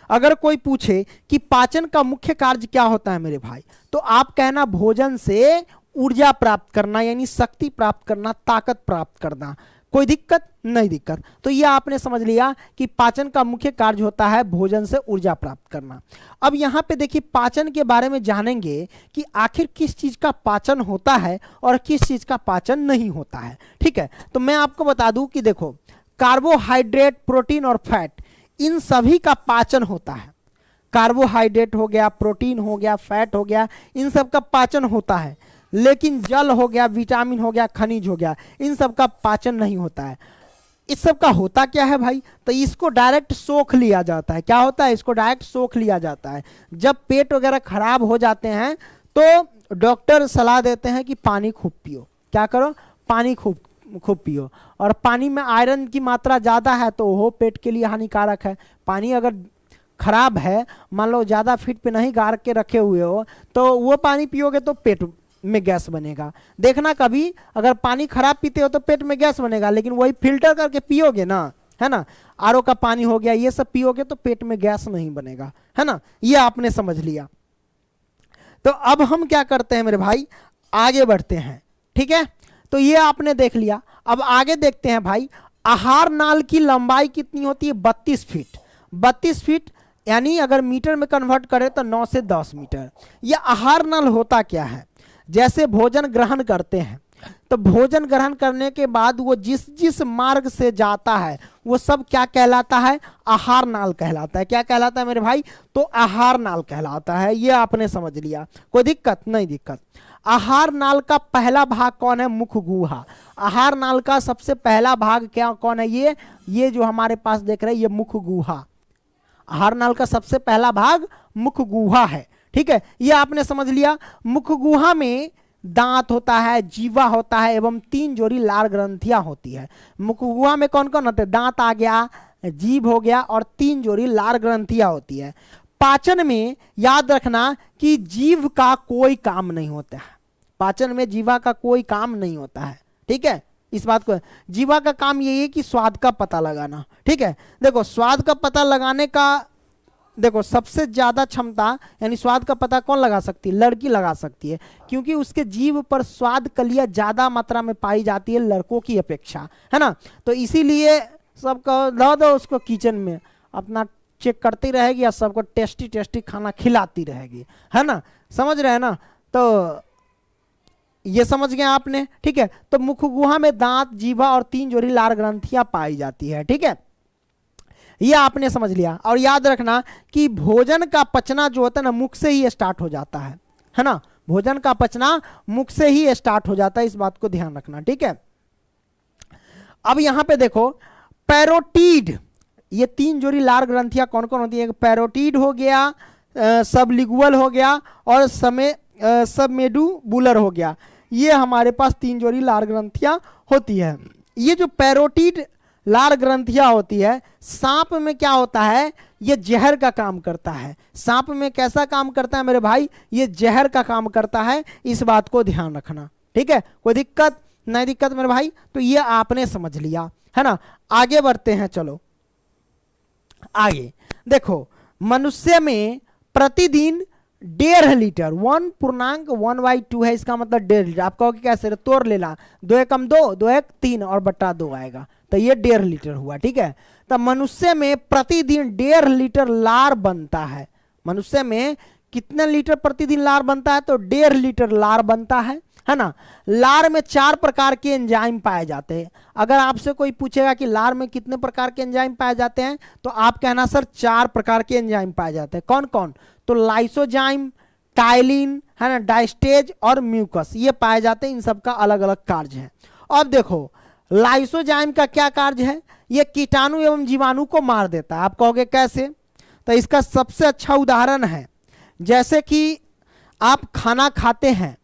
अगर कोई पूछे कि पाचन का मुख्य कार्य क्या होता है मेरे भाई, तो आप कहना भोजन से ऊर्जा प्राप्त करना यानी शक्ति प्राप्त करना, ताकत प्राप्त करना। कोई दिक्कत नहीं, दिक्कत। तो यह आपने समझ लिया कि पाचन का मुख्य कार्य होता है भोजन से ऊर्जा प्राप्त करना। अब यहाँ पे देखिए पाचन के बारे में जानेंगे कि आखिर किस चीज का पाचन होता है और किस चीज का पाचन नहीं होता है, ठीक है। तो मैं आपको बता दूं कि देखो कार्बोहाइड्रेट, प्रोटीन और फैट, इन सभी का पाचन होता है। कार्बोहाइड्रेट हो गया, प्रोटीन हो गया, फैट हो गया, इन सब का पाचन होता है। लेकिन जल हो गया, विटामिन हो गया, खनिज हो गया, इन सब का पाचन नहीं होता है। इस सब का होता क्या है भाई, तो इसको डायरेक्ट सोख लिया जाता है। क्या होता है, इसको डायरेक्ट सोख लिया जाता है। जब पेट वगैरह खराब हो जाते हैं तो डॉक्टर सलाह देते हैं कि पानी खूब पियो। क्या करो, पानी खूब खूब पियो। और पानी में आयरन की मात्रा ज़्यादा है तो वो पेट के लिए हानिकारक है। पानी अगर खराब है, मान लो ज़्यादा फीट पे नहीं गाड़ के रखे हुए हो, तो वो पानी पियोगे तो पेट में गैस बनेगा। देखना कभी अगर पानी खराब पीते हो तो पेट में गैस बनेगा, लेकिन वही फिल्टर करके पियोगे ना, है ना, आरओ का पानी हो गया, ये सब पियोगे तो पेट में गैस नहीं बनेगा, है ना। ये आपने समझ लिया। तो अब हम क्या करते हैं मेरे भाई, आगे बढ़ते हैं, ठीक है। तो ये आपने देख लिया। अब आगे देखते हैं भाई, आहार नाल की लंबाई कितनी होती है? 32 फीट। 32 फीट यानी अगर मीटर में कन्वर्ट करें तो 9 से 10 मीटर। यह आहार नल होता क्या है? जैसे भोजन ग्रहण करते हैं तो भोजन ग्रहण करने के बाद वो जिस जिस मार्ग से जाता है वो सब क्या कहलाता है? आहार नाल कहलाता है। क्या कहलाता है मेरे भाई? तो आहार नाल कहलाता है। ये आपने समझ लिया, कोई दिक्कत नहीं? दिक्कत। आहार नाल का पहला भाग कौन है? मुख गुहा। आहार नाल का सबसे पहला भाग क्या कौन है? ये जो हमारे पास देख रहे हैं ये मुख गुहा। आहार नाल का सबसे पहला भाग मुख गुहा है, ठीक है। ये आपने समझ लिया। मुख गुहा में दांत होता है, जीवा होता है एवं 3 जोड़ी लार ग्रंथियां होती है। मुख गुहा में कौन कौन होते हैं? दांत आ गया, जीभ हो गया और 3 जोड़ी लार ग्रंथियां होती है। पाचन में याद रखना कि जीभ का कोई काम नहीं होता है। पाचन में जीवा का कोई काम नहीं होता है, ठीक है। इस बात को, जीवा का काम यही है कि स्वाद का पता लगाना, ठीक है। देखो स्वाद का पता लगाने का, देखो सबसे ज्यादा क्षमता यानी स्वाद का पता कौन लगा सकती है? लड़की लगा सकती है, क्योंकि उसके जीभ पर स्वाद कलियां ज्यादा मात्रा में पाई जाती है लड़कों की अपेक्षा, है ना। तो इसीलिए सबको ला दो उसको किचन में, अपना चेक करती रहेगी और सबको टेस्टी टेस्टी खाना खिलाती रहेगी, है ना। समझ रहे हैं ना? तो ये समझ गए आपने, ठीक है। तो मुख गुहा में दांत, जीवा और 3 जोड़ी लार ग्रंथियां पाई जाती है, ठीक है। ये आपने समझ लिया। और याद रखना कि भोजन का पचना जो होता है ना मुख से ही स्टार्ट हो जाता है ना। भोजन का पचना मुख से ही स्टार्ट हो जाता है, इस बात को ध्यान रखना, ठीक है। अब यहां पे देखो पैरोटीड, ये 3 जोड़ी लार ग्रंथियां कौन कौन होती है? पैरोटीड हो गया, सबलिंगुअल हो गया और सबमेडुबुलर हो गया। ये हमारे पास 3 जोड़ी लार ग्रंथियां होती है। ये जो पैरोटीड लार ग्रंथियां होती है, सांप में क्या होता है? ये जहर का काम करता है। सांप में कैसा काम करता है मेरे भाई? ये जहर का काम करता है, इस बात को ध्यान रखना, ठीक है। कोई दिक्कत नहीं? दिक्कत मेरे भाई। तो ये आपने समझ लिया, है ना। आगे बढ़ते हैं, चलो आगे देखो। मनुष्य में प्रतिदिन 1.5 लीटर, 1.1/2 है, इसका मतलब 1.5 लीटर। आप कहोगे कैसे? तोड़ लेना, 2 एकम 2, 2 एक 3 और बट्टा 2 आएगा, तो ये 1.5 लीटर हुआ, ठीक है। तो मनुष्य में प्रतिदिन 1.5 लीटर लार बनता है। मनुष्य में कितने लीटर प्रतिदिन लार बनता है? तो 1.5 लीटर लार बनता है ना। लार में 4 प्रकार के एंजाइम पाए जाते हैं। अगर आपसे कोई पूछेगा कि लार में कितने प्रकार के एंजाइम पाए जाते हैं, तो आप कहना सर 4 प्रकार के एंजाइम पाए जाते हैं। कौन कौन? तो लाइसोजाइम, टाइलिन, है ना, डायस्टेज और म्यूकस, ये पाए जाते हैं। इन सब का अलग अलग कार्य है। अब देखो लाइसोजाइम का क्या कार्य है? ये कीटाणु एवं जीवाणु को मार देता है। आप कहोगे कैसे? तो इसका सबसे अच्छा उदाहरण है, जैसे कि आप खाना खाते हैं,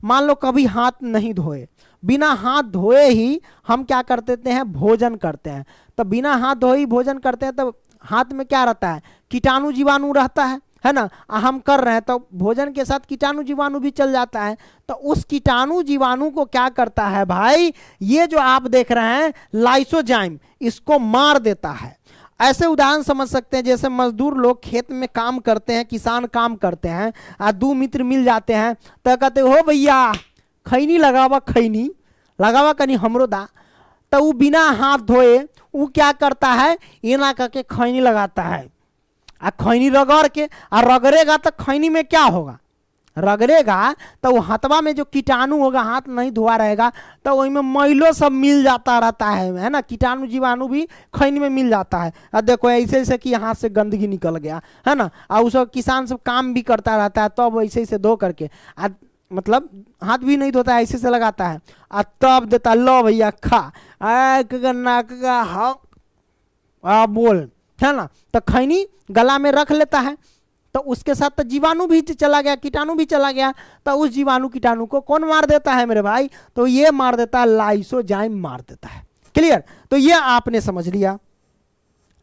मान लो कभी हाथ नहीं धोए, बिना हाथ धोए ही हम क्या कर देते हैं? भोजन करते हैं। तो बिना हाथ धोए ही भोजन करते हैं, तो हाथ में क्या रहता है? कीटाणु जीवाणु रहता है ना। हम कर रहे हैं तो भोजन के साथ कीटाणु जीवाणु भी चल जाता है। तो उस कीटाणु जीवाणु को क्या करता है भाई? ये जो आप देख रहे हैं लाइसोजाइम, इसको मार देता है। ऐसे उदाहरण समझ सकते हैं, जैसे मजदूर लोग खेत में काम करते हैं, किसान काम करते हैं, 2 मित्र मिल जाते हैं तो कहते हो भैया खैनी लगावा, खैनी लगावा कनी हमरो दा। तो वो बिना हाथ धोए वो क्या करता है? ये ना करके खैनी लगाता है। खैनी रगड़ के रगड़ेगा तो खैनी में क्या होगा? रगड़ेगा तो वो हाथवा में जो कीटाणु होगा, हाथ नहीं धोआ रहेगा तो वही में मैलो सब मिल जाता रहता है ना। कीटाणु जीवाणु भी खैनी में मिल जाता है। और देखो ऐसे ऐसे कि हाथ से गंदगी निकल गया, है ना। और उस किसान सब काम भी करता रहता है, तब ऐसे ऐसे धो करके मतलब हाथ भी नहीं धोता है, ऐसे से लगाता है और तब देता, लो भैया खा बोल, है ना। तो खैनी गला में रख लेता है, तो उसके साथ तो जीवाणु भी चला गया, कीटाणु भी चला गया, तो उस जीवाणु कीटाणु को कौन मार देता है मेरे भाई? तो ये मार देता है, लाइसोजाइम मार देता है। क्लियर? तो ये आपने समझ लिया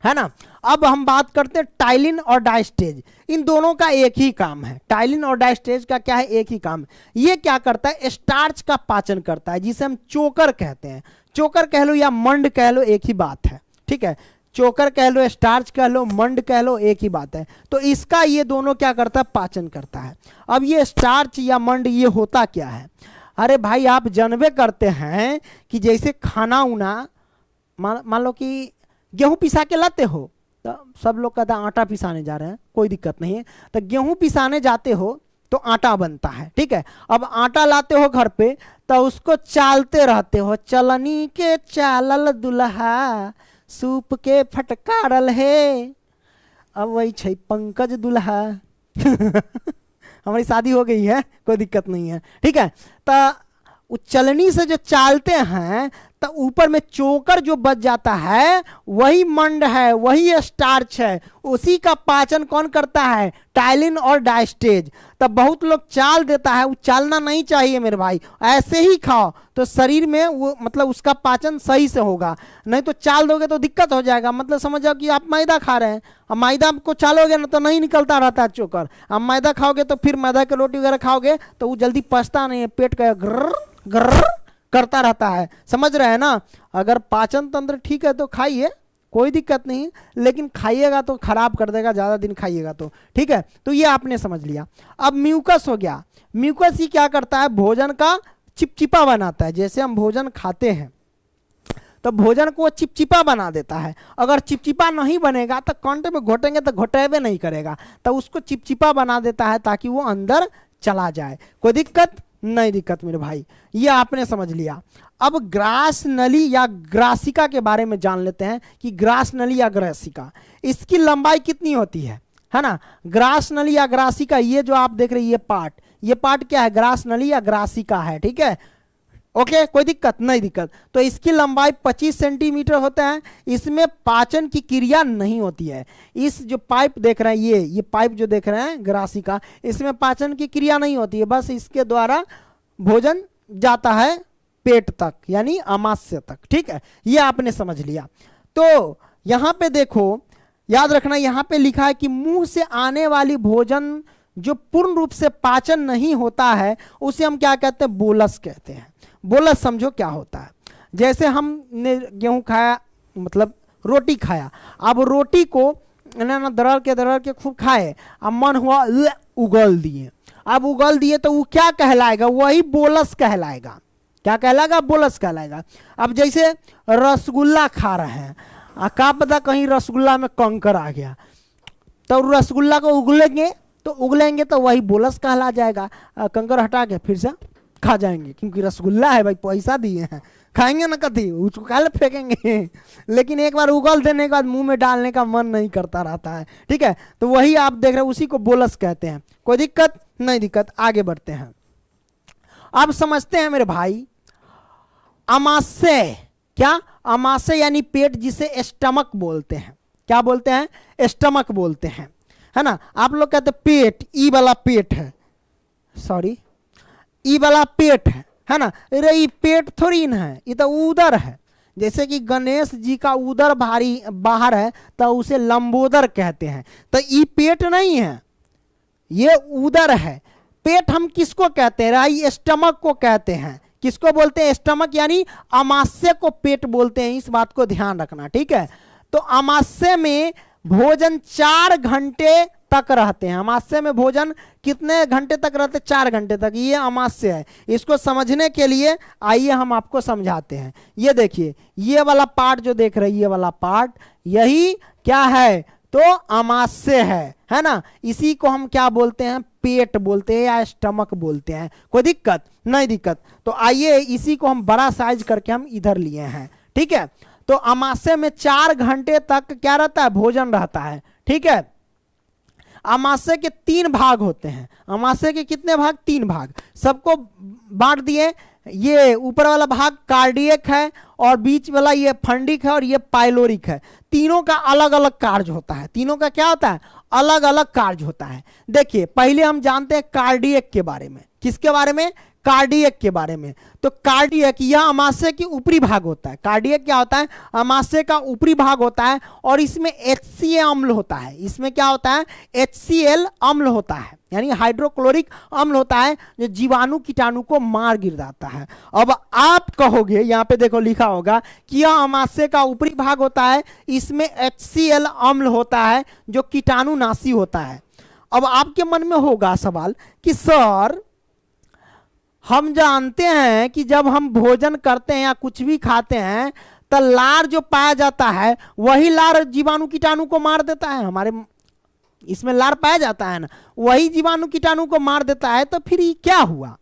है ना। अब हम बात करते हैं टाइलिन और डायस्टेज। इन दोनों का एक ही काम है, टाइलिन और डायस्टेज का क्या है? एक ही काम है। ये क्या करता है? स्टार्च का पाचन करता है, जिसे हम चोकर कहते हैं। चोकर कह लो या मंड कह लो, एक ही बात है, ठीक है। चोकर कह लो, स्टार्च कह लो, मंड कह लो, एक ही बात है। तो इसका ये दोनों क्या करता है? पाचन करता है। अब ये स्टार्च या मंड ये होता क्या है? अरे भाई आप जानबे करते हैं कि जैसे खाना उना, मान लो कि गेहूं पिसा के लाते हो, तो सब लोग कहते हैं आटा पिसाने जा रहे हैं, कोई दिक्कत नहीं है। तो गेहूं पिसाने जाते हो तो आटा बनता है, ठीक है। अब आटा लाते हो घर पे, तो उसको चालते रहते हो, चलनी के चालल दुल्हा सूप के फटकारल है। अब वही छै पंकज दुल्हा हमारी शादी हो गई है, कोई दिक्कत नहीं है, ठीक है। तो चलनी से जो चालते हैं तो ऊपर में चोकर जो बच जाता है वही मंड है, वही स्टार्च है। उसी का पाचन कौन करता है? टाइलिन और डायस्टेज। तब बहुत लोग चाल देता है, वो चालना नहीं चाहिए मेरे भाई, ऐसे ही खाओ तो शरीर में वो मतलब उसका पाचन सही से होगा। नहीं तो चाल दोगे तो दिक्कत हो जाएगा। मतलब समझ जाओ कि आप मैदा खा रहे हैं, अब मैदा को चालोगे ना तो नहीं निकलता रहता है चोकर। अब मैदा खाओगे तो फिर मैदा की रोटी वगैरह खाओगे तो वो जल्दी पचता नहीं है, पेट का ग्रर ग्रर करता रहता है, समझ रहे हैं ना। अगर पाचन तंत्र ठीक है तो खाइए, कोई दिक्कत नहीं, लेकिन खाइएगा तो खराब कर देगा, ज्यादा दिन खाइएगा तो, ठीक है। तो ये आपने समझ लिया। अब म्यूकस हो गया। म्यूकस ही क्या करता है? भोजन का चिपचिपा बनाता है। जैसे हम भोजन खाते हैं तो भोजन को चिपचिपा बना देता है। अगर चिपचिपा नहीं बनेगा तो कांटे में घोटेंगे तो घोटेबे नहीं करेगा, तो उसको चिपचिपा बना देता है ताकि वो अंदर चला जाए। कोई दिक्कत नहीं? दिक्कत मेरे भाई, ये आपने समझ लिया। अब ग्रास नली या ग्रासिका के बारे में जान लेते हैं कि ग्रास नली या ग्रासिका इसकी लंबाई कितनी होती है ना। ग्रास नली या ग्रासिका, ये जो आप देख रहे हैं ये पार्ट क्या है? ग्रास नली या ग्रासिका है, ठीक है। ओके, कोई दिक्कत नहीं? दिक्कत। तो इसकी लंबाई 25 सेंटीमीटर होता है। इसमें पाचन की क्रिया नहीं होती है। इस जो पाइप देख रहे हैं, ये पाइप जो देख रहे हैं ग्रासिका, इसमें पाचन की क्रिया नहीं होती है। बस इसके द्वारा भोजन जाता है पेट तक, यानी आमाशय तक, ठीक है। ये आपने समझ लिया। तो यहां पे देखो, याद रखना, यहां पे लिखा है कि मुंह से आने वाली भोजन जो पूर्ण रूप से पाचन नहीं होता है उसे हम क्या कहते हैं? बोलस कहते हैं। बोलस समझो क्या होता है। जैसे हमने गेहूं खाया, मतलब रोटी खाया, अब रोटी को ना दरड़ के खूब खाए, अब मन हुआ उगल दिए। अब उगल दिए तो वो क्या कहलाएगा? वही बोलस कहलाएगा। क्या कहलाएगा? बोलस कहलाएगा। अब जैसे रसगुल्ला खा रहे हैं, क्या पता कहीं रसगुल्ला में कंकर आ गया, तो रसगुल्ला को उगलेंगे तो वही बोलस कहला जाएगा। कंकर हटा के फिर से खा जाएंगे, क्योंकि रसगुल्ला है भाई, पैसा दिए हैं, खाएंगे ना, कथी उसको काले फेंकेंगे लेकिन एक बार उगल देने के बाद मुंह में डालने का मन नहीं करता रहता है, ठीक है। तो वही आप देख रहे हैं, उसी को बोलस कहते हैं। कोई दिक्कत नहीं? दिक्कत। आगे बढ़ते हैं। अब समझते हैं मेरे भाई, आमाशय। क्या? आमाशय यानी पेट, जिसे स्टमक बोलते हैं। क्या बोलते हैं? स्टमक बोलते हैं, है ना। आप लोग कहते हैं पेट, ई वाला पेट है, सॉरी ई वाला पेट है ना। अरे ये पेट थोड़ी न है, ये तो उदर है। जैसे कि गणेश जी का उदर भारी बाहर है तो उसे लंबोदर कहते हैं। तो ये पेट नहीं है, ये उदर है। पेट हम किसको कहते हैं? राई स्टमक को कहते हैं। किसको बोलते हैं? स्टमक, यानी आमाशय को पेट बोलते हैं। इस बात को ध्यान रखना, ठीक है। तो आमाशय में भोजन 4 घंटे तक रहते हैं। आमाशय में भोजन कितने घंटे तक रहते हैं? 4 घंटे तक। ये आमाशय है। इसको समझने के लिए आइए हम आपको समझाते हैं। ये देखिए, ये वाला पार्ट जो देख रहे हैं, ये वाला पार्ट, यही क्या है? तो आमाशय है ना। इसी को हम क्या बोलते हैं? पेट बोलते हैं या स्टमक बोलते हैं। कोई दिक्कत नहीं? दिक्कत। तो आइए, इसी को हम बड़ा साइज करके हम इधर लिए हैं, ठीक है। तो आमाशय में 4 घंटे तक क्या रहता है? भोजन रहता है, ठीक है। आमाशय के 3 भाग होते हैं। आमाशय के कितने भाग? 3 भाग। सबको बांट दिए। ये ऊपर वाला भाग कार्डियक है, और बीच वाला ये फंडिक है, और ये पाइलोरिक है। तीनों का अलग अलग कार्य होता है। तीनों का क्या होता है? अलग अलग कार्य होता है। देखिए पहले हम जानते हैं कार्डियक के बारे में। किसके बारे में? कार्डियक के बारे में। तो कार्डियक यह अमाशय की ऊपरी भाग होता है। कार्डियक क्या होता है? अमाशय का ऊपरी भाग होता है और इसमें HCl अम्ल होता है। इसमें क्या होता है? HCl अम्ल होता है, यानी हाइड्रोक्लोरिक अम्ल होता है जो जीवाणु कीटाणु को मार गिराता है। अब आप कहोगे, यहाँ पे देखो लिखा होगा कि यह अमाशय का ऊपरी भाग होता है, इसमें HCl अम्ल होता है जो कीटाणुनाशी होता है। अब आपके मन में होगा सवाल कि सर हम जानते हैं कि जब हम भोजन करते हैं या कुछ भी खाते हैं तो लार जो पाया जाता है वही लार जीवाणु कीटाणु को मार देता है। हमारे इसमें लार पाया जाता है ना, वही जीवाणु कीटाणु को मार देता है। तो फिर ये क्या हुआ?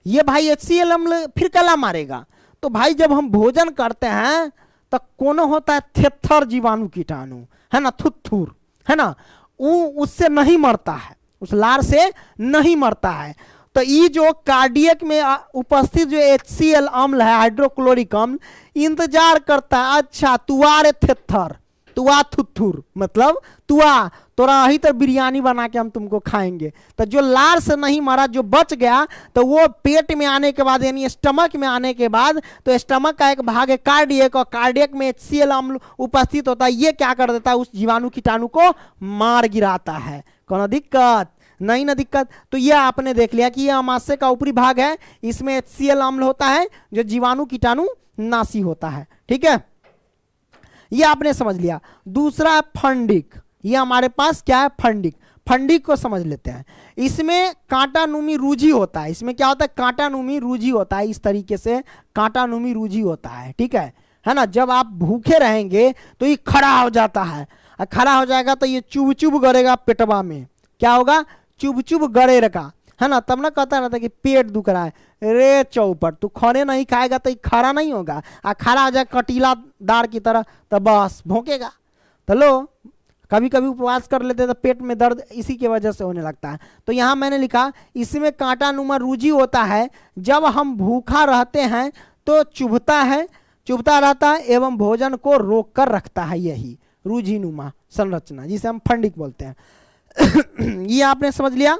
ये भाई HCl अम्ल फिर कला मारेगा। तो भाई जब हम भोजन करते हैं तो कौन होता है? थेथर जीवाणु कीटाणु, है ना, थुत्थुर, है ना, वो उससे नहीं मरता है, उस लार से नहीं मरता है। तो ये जो कार्डियक में उपस्थित जो HCl अम्ल है, हाइड्रोक्लोरिक अम्ल, इंतजार करता है, अच्छा तुआ रे थेथर, तुआ थुथुर, मतलब तुआ तोरा ही तो बिरयानी बना के हम तुमको खाएंगे। तो जो लार से नहीं मरा, जो बच गया, तो वो पेट में आने के बाद यानी स्टमक में आने के बाद, तो स्टमक का एक भाग है कार्डियक, और कार्डियक में HCl अम्ल उपस्थित होता है। ये क्या कर देता है? उस जीवाणु कीटाणु को मार गिराता है। कोनो दिक्कत नहीं ना? दिक्कत। तो ये आपने देख लिया कि यह अमाशय का ऊपरी भाग है, इसमें HCl अम्ल होता है जो जीवाणु कीटाणु नाशी होता है। ठीक है, ये आपने समझ लिया। दूसरा है फंडिक। ये हमारे पास क्या है? फंडिक। फंडिक को समझ लेते हैं। इसमें कांटानुमी रूझी होता है। इसमें क्या होता है? कांटानुमी रूझी होता है। इस तरीके से कांटानुमी रूझी होता है। ठीक है ना? जब आप भूखे रहेंगे तो ये खड़ा हो जाता है, खड़ा हो जाएगा तो ये चुभ चुभ गरेगा पेटवा में। क्या होगा? चुभ चुभ गरेगा, है ना। तब ना कहता रहता कि पेट दुख रहा है, रे चौपट तू खाने नहीं खाएगा तो खड़ा नहीं होगा, खड़ा हो जाए कटीला दार की तरह, तो बस भौंकेगा। तो लो कभी कभी उपवास कर लेते तो पेट में दर्द इसी की वजह से होने लगता है। तो यहाँ मैंने लिखा इसमें कांटानुमा रूझी होता है। जब हम भूखा रहते हैं तो चुभता है, चुभता रहता है एवं भोजन को रोक कर रखता है। यही रूझीनुमा संरचना जिसे हम फंडिक बोलते हैं। ये आपने समझ लिया।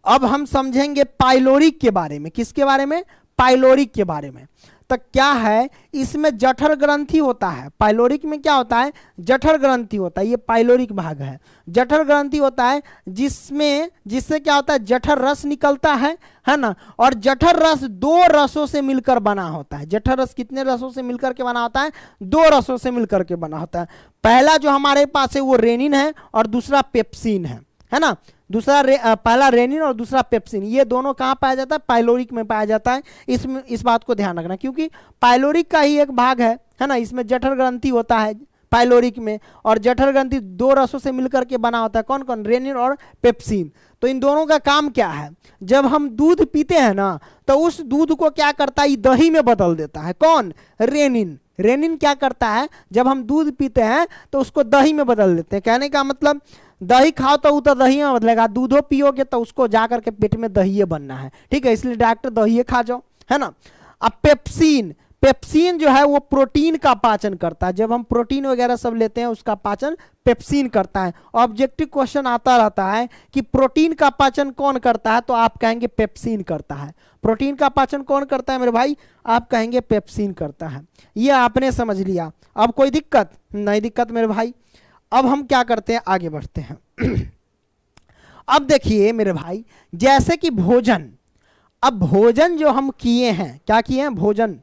अब हम समझेंगे पाइलोरिक के बारे में। किसके बारे में? पाइलोरिक के बारे में। तो क्या है? इसमें जठर ग्रंथि होता है। पाइलोरिक में क्या होता है? जठर ग्रंथि होता है। ये पाइलोरिक भाग है। जठर ग्रंथि होता है जिससे क्या होता है? जठर रस निकलता है ना। और जठर रस 2 रसों से मिलकर बना होता है। जठर रस कितने रसों से मिलकर के बना होता है? 2 रसों से मिलकर के बना होता है। पहला जो हमारे पास है वो रेनिन है और दूसरा पेप्सिन है ना। पहला रेनिन और दूसरा पेप्सिन, ये दोनों कहाँ पाया जाता है? पाइलोरिक में पाया जाता है। इस बात को ध्यान रखना, क्योंकि पाइलोरिक का ही एक भाग है ना। इसमें जठर ग्रंथि होता है पाइलोरिक में, और जठर ग्रंथि 2 रसों से मिलकर के बना होता है। कौन कौन? रेनिन और पेप्सिन। तो इन दोनों का काम क्या है? जब हम दूध पीते हैं ना, तो उस दूध को क्या करता है? दही में बदल देता है। कौन? रेनिन। रेनिन क्या करता है? जब हम दूध पीते हैं तो उसको दही में बदल देते हैं। कहने का मतलब दही खाओ तो वो तो दही में बदलेगा, दूधो पियोगे तो उसको जाकर के पेट में दही बनना है। ठीक है, इसलिए डॉक्टर दही खा जाओ, है ना। अब पेप्सिन, पेप्सिन जो है वो प्रोटीन का पाचन करता है। जब हम प्रोटीन वगैरह सब लेते हैं उसका पाचन पेप्सिन करता है। ऑब्जेक्टिव क्वेश्चन आता रहता है कि प्रोटीन का पाचन कौन करता है, तो आप कहेंगे पेप्सिन करता है। प्रोटीन का पाचन कौन करता है मेरे भाई? आप कहेंगे पेप्सिन करता है। ये आपने समझ लिया। अब कोई दिक्कत नहीं? दिक्कत मेरे भाई। अब हम क्या करते हैं? आगे बढ़ते हैं। अब देखिए मेरे भाई, जैसे कि भोजन, अब भोजन जो हम किए हैं, क्या किए हैं? भोजन।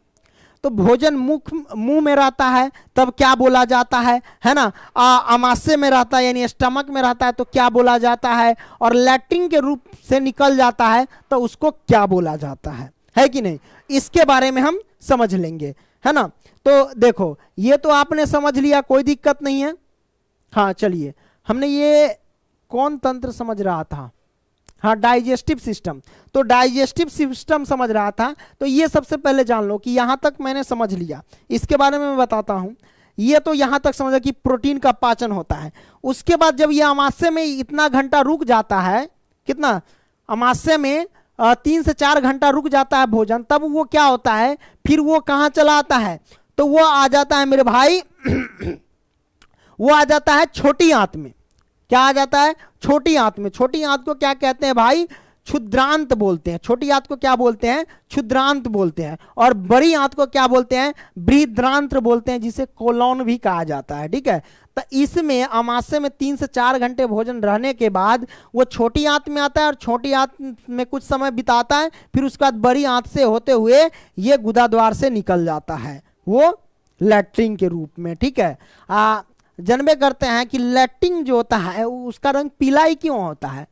तो भोजन मुंह में रहता है तब क्या बोला जाता है ना। आमाशय में रहता है यानी स्टमक में रहता है तो क्या बोला जाता है, और लैट्रिन के रूप से निकल जाता है तो उसको क्या बोला जाता है कि नहीं? इसके बारे में हम समझ लेंगे, है ना। तो देखो ये तो आपने समझ लिया, कोई दिक्कत नहीं है। हाँ चलिए, हमने ये कौन तंत्र समझ रहा था? हाँ, डाइजेस्टिव सिस्टम। तो डाइजेस्टिव सिस्टम समझ रहा था। तो ये सबसे पहले जान लो कि यहाँ तक मैंने समझ लिया। इसके बारे में मैं बताता हूँ। ये तो यहाँ तक समझा कि प्रोटीन का पाचन होता है। उसके बाद जब ये आमाशय में इतना घंटा रुक जाता है, कितना? आमाशय में 3 से 4 घंटा रुक जाता है भोजन, तब वो क्या होता है? फिर वो कहाँ चला आता है? तो वो आ जाता है मेरे भाई वो आ जाता है छोटी आंत में। क्या आ जाता है? छोटी आंत में। छोटी आंत को क्या कहते हैं भाई? क्षुद्रांत बोलते हैं। छोटी आंत को क्या बोलते हैं? क्षुद्रांत बोलते हैं। और बड़ी आंत को क्या बोलते हैं? बृहदांत्र बोलते हैं, जिसे कोलोन भी कहा जाता है। ठीक है, तो इसमें अमाशय में 3 से 4 घंटे भोजन रहने के बाद वो छोटी आंत में आता है और छोटी आंत में कुछ समय बिताता है, फिर उसके बाद बड़ी आंत से होते हुए ये गुदा द्वार से निकल जाता है, वो लैट्रिन के रूप में। ठीक है, जानबे करते हैं कि लैट्रिन जो होता है उसका रंग पीला ही क्यों होता है?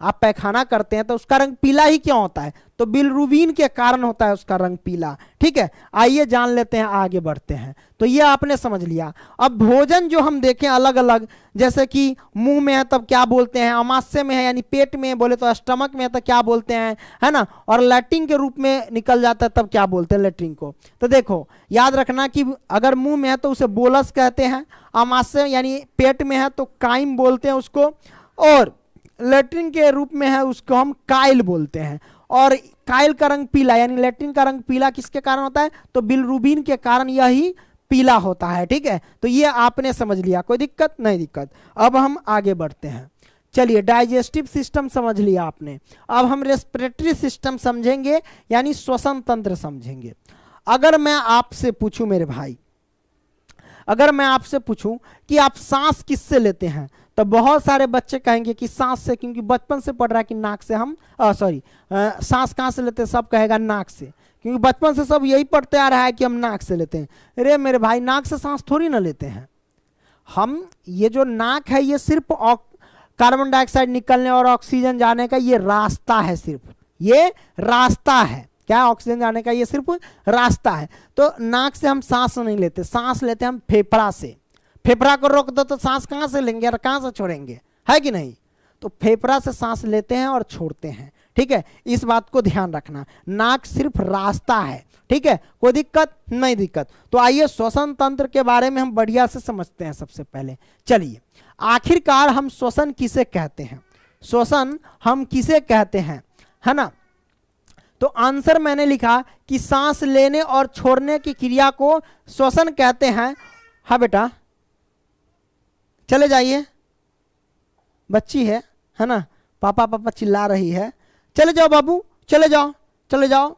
आप पैखाना करते हैं तो उसका रंग पीला ही क्यों होता है? तो बिलिरुबिन के कारण होता है उसका रंग पीला। ठीक है, आइए जान लेते हैं, आगे बढ़ते हैं। तो ये आपने समझ लिया। अब भोजन जो हम देखें अलग अलग, जैसे कि मुंह में है तब क्या बोलते हैं? अमाशय में है यानी पेट में, बोले तो स्टमक में है तो क्या बोलते हैं, है ना? और लैट्रिन के रूप में निकल जाता है तब क्या बोलते हैं लैट्रिन को? तो देखो याद रखना कि अगर मुंह में है तो उसे बोलस कहते हैं, अमाशय यानी पेट में है तो काइम बोलते हैं उसको, और लैट्रिन के रूप में है उसको हम काइल बोलते हैं। और काइल का रंग पीला, यानी लैट्रिन का रंग पीला किसके कारण होता है? तो बिलिरुबिन के कारण यही पीला होता है। ठीक है, तो ये आपने समझ लिया, कोई दिक्कत नहीं? दिक्कत। अब हम आगे बढ़ते हैं। चलिए, डाइजेस्टिव सिस्टम समझ लिया आपने। अब हम रेस्पिरेटरी सिस्टम समझेंगे, यानी श्वसन तंत्र समझेंगे। अगर मैं आपसे पूछूं मेरे भाई, अगर मैं आपसे पूछूं कि आप सांस किससे लेते हैं, तो बहुत सारे बच्चे कहेंगे कि सांस से, क्योंकि बचपन से पढ़ रहा है कि नाक से हम सांस कहाँ से लेते हैं? सब कहेगा नाक से, क्योंकि बचपन से सब यही पढ़ते आ रहा है कि हम नाक से लेते हैं। अरे मेरे भाई, नाक से सांस थोड़ी ना लेते हैं हम। ये जो नाक है ये सिर्फ कार्बन डाइऑक्साइड निकलने और ऑक्सीजन जाने का ये रास्ता है, सिर्फ ये रास्ता है। क्या? ऑक्सीजन जाने का ये सिर्फ रास्ता है। तो नाक से हम सांस नहीं लेते, सांस लेते हम फेफड़ा से। फेफड़ा को रोक दो तो सांस कहाँ से लेंगे और कहाँ से छोड़ेंगे, है कि नहीं? तो फेफड़ा से सांस लेते हैं और छोड़ते हैं। ठीक है, इस बात को ध्यान रखना। नाक सिर्फ रास्ता है। ठीक है, कोई दिक्कत नहीं? दिक्कत। तो आइए श्वसन तंत्र के बारे में हम बढ़िया से समझते हैं। सबसे पहले चलिए, आखिरकार हम श्वसन किसे कहते हैं? श्वसन हम किसे कहते हैं, है ना? तो आंसर मैंने लिखा कि सांस लेने और छोड़ने की क्रिया को श्वसन कहते हैं। हाँ बेटा, चले जाइए, बच्ची है ना? पापा पापा चिल्ला रही है। चले जाओ बाबू, चले जाओ, चले जाओ,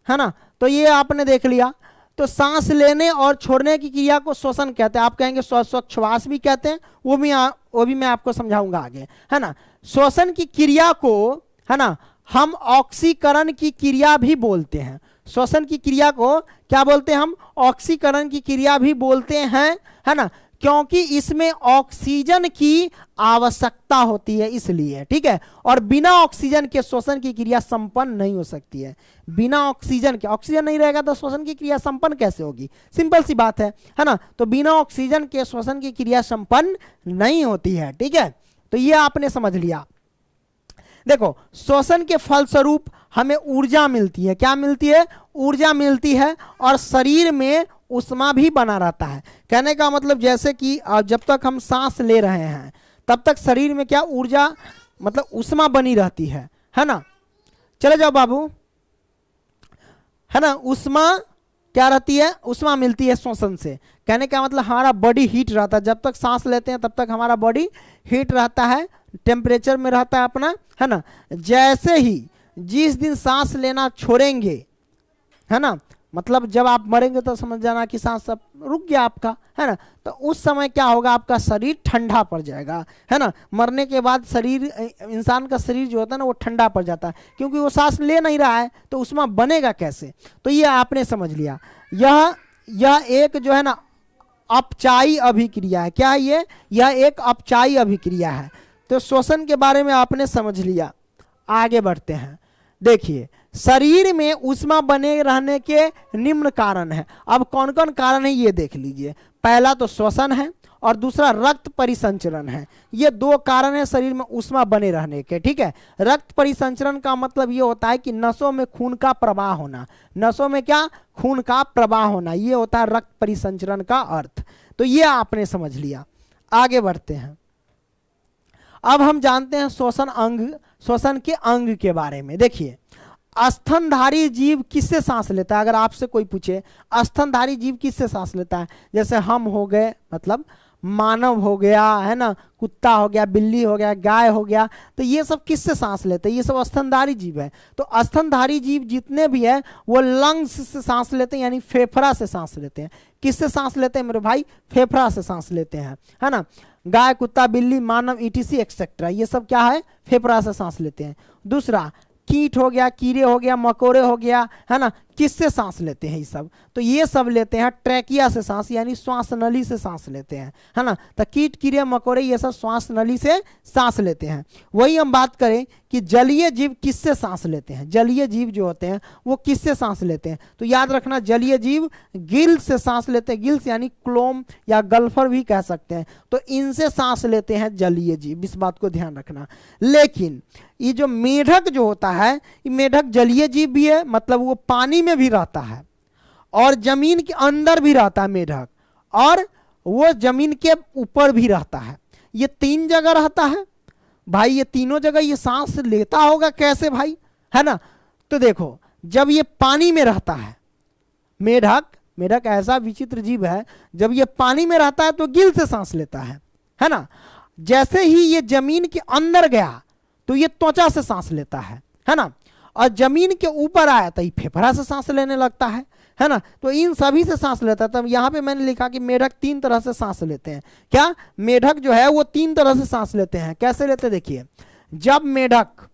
है ना? तो ये आपने देख लिया। तो सांस लेने और छोड़ने की क्रिया को श्वसन कहते हैं। आप कहेंगे श्वास भी कहते हैं, वो भी मैं आपको समझाऊंगा आगे, है ना? श्वसन की क्रिया को, है ना, हम ऑक्सीकरण की क्रिया भी बोलते हैं। श्वसन की क्रिया को क्या बोलते हैं हम? ऑक्सीकरण की क्रिया भी बोलते हैं, है ना? क्योंकि इसमें ऑक्सीजन की आवश्यकता होती है, इसलिए। ठीक है, और बिना ऑक्सीजन के श्वसन की क्रिया संपन्न नहीं हो सकती है। बिना ऑक्सीजन के, ऑक्सीजन नहीं रहेगा तो श्वसन की क्रिया संपन्न कैसे होगी? सिंपल सी बात है ना? तो बिना ऑक्सीजन के श्वसन की क्रिया संपन्न नहीं होती है। ठीक है, तो ये आपने समझ लिया। देखो, श्वसन के फलस्वरूप हमें ऊर्जा मिलती है। क्या मिलती है? ऊर्जा मिलती है, और शरीर में उष्मा भी बना रहता है। कहने का मतलब जैसे कि जब तक हम सांस ले रहे हैं तब तक शरीर में क्या ऊर्जा, मतलब उष्मा बनी रहती है ना? चले जाओ बाबू, है ना? उष्मा क्या रहती है? उष्मा मिलती है श्वसन से। कहने का मतलब हमारा बॉडी हीट रहता है। जब तक सांस लेते हैं तब तक हमारा बॉडी हीट रहता है, टेम्परेचर में रहता है अपना, है ना? जैसे ही जिस दिन सांस लेना छोड़ेंगे, है ना, मतलब जब आप मरेंगे तो समझ जाना कि सांस सब रुक गया आपका, है ना? तो उस समय क्या होगा? आपका शरीर ठंडा पड़ जाएगा, है ना? मरने के बाद शरीर, इंसान का शरीर जो होता है ना, वो ठंडा पड़ जाता है, क्योंकि वो सांस ले नहीं रहा है, तो उसमें बनेगा कैसे? तो ये आपने समझ लिया। यह एक जो है ना अपचायी अभिक्रिया है। क्या है ये? यह एक अपचायी अभिक्रिया है। तो श्वसन के बारे में आपने समझ लिया। आगे बढ़ते हैं। देखिए, शरीर में ऊष्मा बने रहने के निम्न कारण है। अब कौन कौन कारण है ये देख लीजिए। पहला तो श्वसन है, और दूसरा रक्त परिसंचरण है। ये दो कारण है शरीर में ऊष्मा बने रहने के। ठीक है, रक्त परिसंचरण का मतलब ये होता है कि नसों में खून का प्रवाह होना। नसों में क्या? खून का प्रवाह होना, ये होता है रक्त परिसंचरण का अर्थ। तो ये आपने समझ लिया। आगे बढ़ते हैं। अब हम जानते हैं श्वसन के अंग के बारे में। देखिए, स्तनधारी जीव किससे सांस लेता है? अगर आपसे कोई पूछे स्तनधारी जीव किससे सांस लेता है, जैसे हम हो गए, मतलब मानव हो गया, है ना, कुत्ता हो गया, बिल्ली हो गया, गाय हो गया, तो ये सब किससे सांस लेते हैं? ये सब स्तनधारी जीव है। तो स्तनधारी जीव जितने भी है वो लंग्स से सांस लेते हैं, यानी फेफड़ा से सांस लेते हैं। किससे सांस लेते हैं मेरे भाई? फेफड़ा से सांस लेते हैं, है ना। गाय, कुत्ता, बिल्ली, मानव, ईटीसी एक्सेट्रा, ये सब क्या है? फेफड़ा से सांस लेते हैं। दूसरा, कीट हो गया, कीड़े हो गया, मकोड़े हो गया, है ना, किससे सांस लेते हैं ये सब? तो ये सब लेते हैं ट्रैकिया से सांस, यानी श्वास नली से सांस लेते हैं, है ना। तो कीट, कीड़े, मकोड़े ये सब श्वास नली से सांस लेते हैं। वही हम बात करें कि जलीय जीव किससे सांस लेते हैं? जलीय जीव जो होते हैं वो किससे सांस लेते हैं? तो याद रखना, जलीय जीव गिल से सांस लेते हैं। गिल्स यानी क्लोम या गल्फर भी कह सकते हैं। तो इनसे सांस लेते हैं जलीय जीव, इस बात को ध्यान रखना। लेकिन ये जो मेढक जो होता है, ये मेढक जलीय जीव भी है, मतलब वो पानी में भी रहता है और जमीन के अंदर भी रहता है मेढक, और वो जमीन के ऊपर भी रहता है। ये 3 जगह रहता है भाई। ये तीनों जगह ये सांस लेता होगा कैसे भाई, है ना। तो देखो, जब ये पानी में रहता है मेढक ऐसा विचित्र जीव है, जब ये पानी में रहता है तो गिल से सांस लेता है ना। जैसे ही ये जमीन के अंदर गया तो ये त्वचा से सांस लेता है ना। और जमीन के ऊपर आया तो ये फेफड़ा से सांस लेने लगता है ना। तो इन सभी से सांस लेता है। तब यहाँ पे मैंने लिखा कि मेढक 3 तरह से सांस लेते हैं। क्या? मेढक जो है वो 3 तरह से सांस लेते हैं। कैसे लेते हैं? देखिए, जब मेढक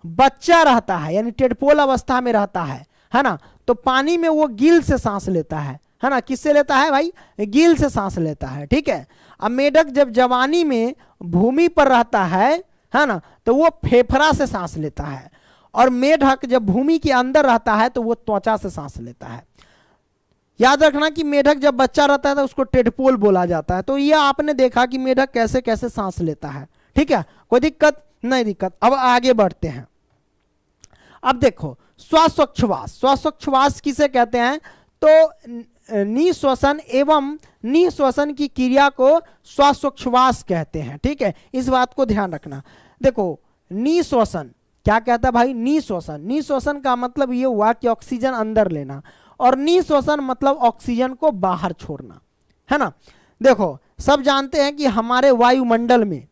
बच्चा रहता है, यानी टेडपोल अवस्था में रहता है ना, तो पानी में वो गिल से सांस लेता है ना। किससे लेता है भाई? गिल से सांस लेता है, ठीक है। अब मेढक जब जवानी में भूमि पर रहता है ना, तो वो फेफड़ा से सांस लेता है। और मेढक जब भूमि के अंदर रहता है तो वो त्वचा से सांस लेता है। याद रखना कि मेढक जब बच्चा रहता है तो उसको टेडपोल बोला जाता है। तो ये आपने देखा कि मेढक कैसे कैसे सांस लेता है, ठीक है। कोई दिक्कत नहीं? दिक्कत। अब आगे बढ़ते हैं। अब देखो, श्वासोच्छ्वास। श्वासोच्छ्वास किसे कहते हैं? तो निश्वसन एवं निश्वसन की क्रिया को श्वासोच्छ्वास कहते हैं, ठीक है। इस बात को ध्यान रखना। देखो, निश्वसन क्या कहता है भाई? निश्वसन का मतलब ये हुआ कि ऑक्सीजन अंदर लेना, और निश्वसन मतलब ऑक्सीजन को बाहर छोड़ना, है ना। देखो, सब जानते हैं कि हमारे वायुमंडल में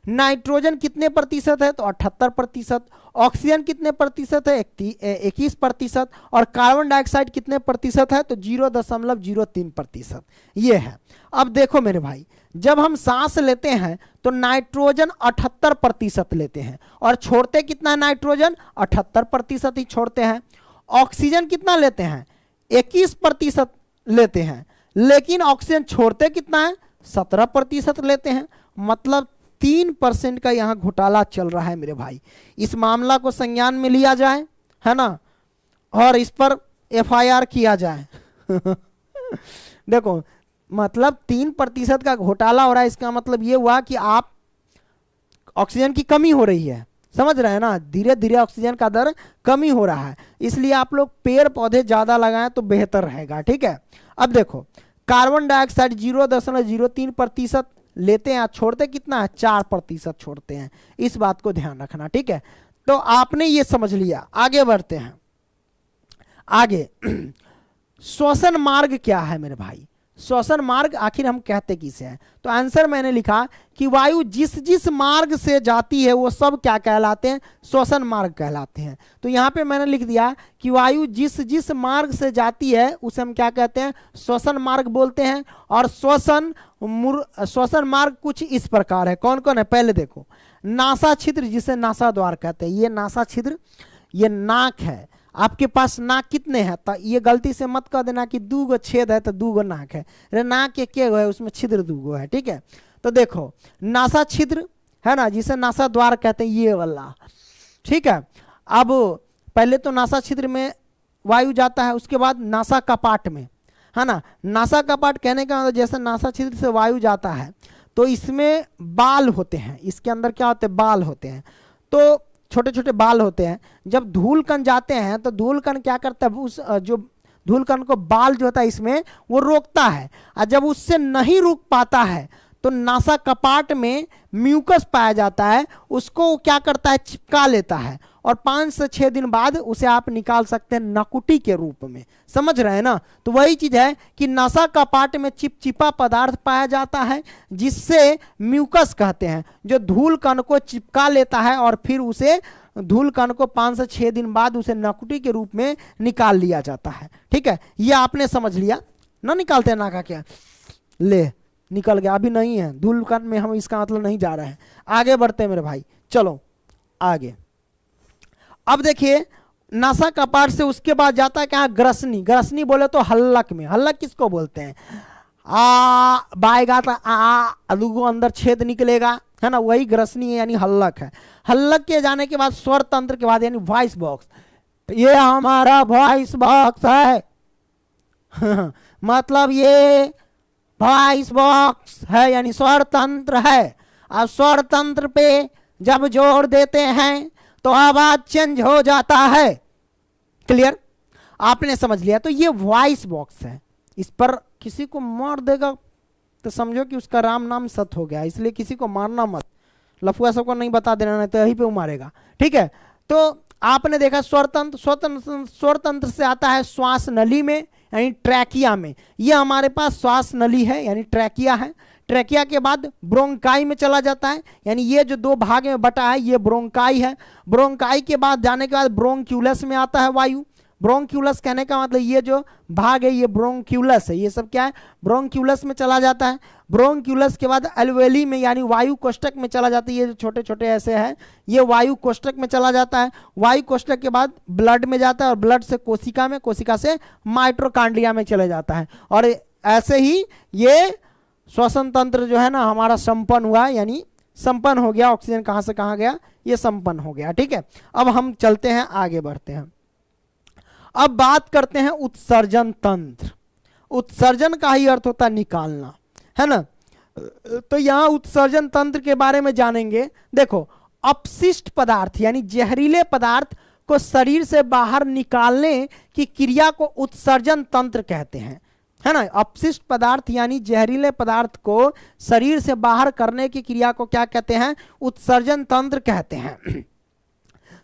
नाइट्रोजन कितने प्रतिशत है? तो 78%। ऑक्सीजन कितने प्रतिशत है? 21%। और कार्बन डाइऑक्साइड कितने प्रतिशत है? तो 0.03%। ये है। अब देखो मेरे भाई, जब हम सांस लेते हैं तो नाइट्रोजन 78% लेते हैं, और छोड़ते कितना? नाइट्रोजन 78% ही छोड़ते हैं। ऑक्सीजन कितना लेते हैं? 21% लेते हैं, लेकिन ऑक्सीजन छोड़ते कितना है? 17% लेते हैं। मतलब 3% का यहाँ घोटाला चल रहा है मेरे भाई। इस मामला को संज्ञान में लिया जाए, है ना, और इस पर FIR किया जाए। देखो, मतलब 3% का घोटाला हो रहा है। इसका मतलब ये हुआ कि आप ऑक्सीजन की कमी हो रही है, समझ रहे हैं ना। धीरे धीरे ऑक्सीजन का दर कमी हो रहा है, इसलिए आप लोग पेड़ पौधे ज्यादा लगाएं तो बेहतर रहेगा, ठीक है। अब देखो, कार्बन डाइऑक्साइड 0.03% लेते हैं, छोड़ते कितना है? 4% छोड़ते हैं। इस बात को ध्यान रखना, ठीक है। तो आपने ये समझ लिया। आगे बढ़ते हैं। आगे श्वसन मार्ग क्या है मेरे भाई? श्वसन मार्ग आखिर हम कहते किसे हैं? तो आंसर मैंने लिखा कि वायु जिस जिस मार्ग से जाती है वो सब क्या कहलाते हैं? श्वसन मार्ग कहलाते हैं। तो यहाँ पे मैंने लिख दिया कि वायु जिस जिस मार्ग से जाती है उसे हम क्या कहते हैं? श्वसन मार्ग बोलते हैं। और श्वसन मार्ग कुछ इस प्रकार है। कौन कौन है? पहले देखो, नासा छिद्र, जिसे नासा द्वार कहते हैं। ये नासा छिद्र, ये नाक है। आपके पास नाक कितने हैं? तो ये गलती से मत कह देना कि 2 गो छेद है तो 2 गो नाक है। अरे नाक के गो है, उसमें छिद्र 2 गो है, ठीक है। तो देखो, नासा छिद्र है ना, जिसे नासा द्वार कहते हैं, ये वाला, ठीक है। अब पहले तो नासा छिद्र में वायु जाता है, उसके बाद नासा कपाट में, है ना। नासा कपाट कहने का मतलब जैसे नासा छिद्र से वायु जाता है तो इसमें बाल होते हैं। इसके अंदर क्या होते हैं? बाल होते हैं। तो छोटे छोटे बाल होते हैं। जब धूल कण जाते हैं तो धूल कण क्या करता है? उस जो धूल कण को बाल जो होता है इसमें वो रोकता है, और जब उससे नहीं रुक पाता है तो नासा कपाट में म्यूकस पाया जाता है, उसको क्या करता है? चिपका लेता है, और 5 से 6 दिन बाद उसे आप निकाल सकते हैं नकुटी के रूप में। समझ रहे हैं ना? तो वही चीज है कि नसा कपाट में चिपचिपा पदार्थ पाया जाता है जिससे म्यूकस कहते हैं, जो धूल कण को चिपका लेता है और फिर उसे धूल कण को 5 से 6 दिन बाद उसे नकुटी के रूप में निकाल लिया जाता है। ठीक है, ये आपने समझ लिया ना? निकालते हैं ना का क्या, ले निकल गया, अभी नहीं है धूल कण में, हम इसका मतलब नहीं जा रहे हैं। आगे बढ़ते हैं मेरे भाई, चलो आगे। अब देखिए नासा कपाट से उसके बाद जाता है क्या, ग्रसनी। ग्रसनी बोले तो हल्लक में, हल्लक किसको बोलते हैं, बाएगा तो अदुगो अंदर छेद निकलेगा, है ना, वही ग्रसनी है यानी हल्लक है। हल्लक के जाने के बाद स्वर तंत्र के बाद यानी वॉइस बॉक्स, ये हमारा वॉइस बॉक्स है मतलब ये वॉइस बॉक्स है यानी स्वर तंत्र है। अब स्वर तंत्र पे जब जोर देते हैं तो आवाज चेंज हो जाता है। क्लियर, आपने समझ लिया? तो ये वॉइस बॉक्स है, इस पर किसी को मार देगा तो समझो कि उसका राम नाम सत हो गया, इसलिए किसी को मारना मत, लफुआ सबको नहीं बता देना, नहीं तो यहीं पे वो मारेगा। ठीक है, तो आपने देखा स्वर तंत्र, स्वर तंत्र से आता है श्वास नली में यानी ट्रैकिया में। ये हमारे पास श्वास नली है यानी ट्रैकिया है। ट्रैकिया के बाद ब्रोंकाई में चला जाता है, यानी ये जो 2 भाग में बटा है ये ब्रोंकाई है। ब्रोंकाई के बाद जाने के बाद ब्रोंक्यूलस में आता है वायु। ब्रोंक्यूलस कहने का मतलब ये जो भाग है ये ब्रोंक्यूलस है, ये सब क्या है, ब्रोंक्यूलस में चला जाता है। ब्रोंक्यूलस के बाद एल्वेली में यानी वायु कोष्ठक में चला जाता है, ये जो छोटे छोटे ऐसे हैं ये वायु कोष्ठक में चला जाता है। वायु कोष्ठक के बाद ब्लड में जाता है और ब्लड से कोशिका में, कोशिका से माइटोकांड्रिया में चले जाता है। और ऐसे ही ये श्वसन तंत्र जो है ना हमारा संपन्न हुआ, यानी संपन्न हो गया, ऑक्सीजन कहां से कहां गया, ये संपन्न हो गया। ठीक है, अब हम चलते हैं आगे बढ़ते हैं। अब बात करते हैं उत्सर्जन तंत्र। उत्सर्जन का ही अर्थ होता है निकालना, है ना? तो यहां उत्सर्जन तंत्र के बारे में जानेंगे। देखो, अपशिष्ट पदार्थ यानी जहरीले पदार्थ को शरीर से बाहर निकालने की क्रिया को उत्सर्जन तंत्र कहते हैं, है ना? अपशिष्ट पदार्थ यानी जहरीले पदार्थ को शरीर से बाहर करने की क्रिया को क्या कहते हैं, उत्सर्जन तंत्र कहते हैं।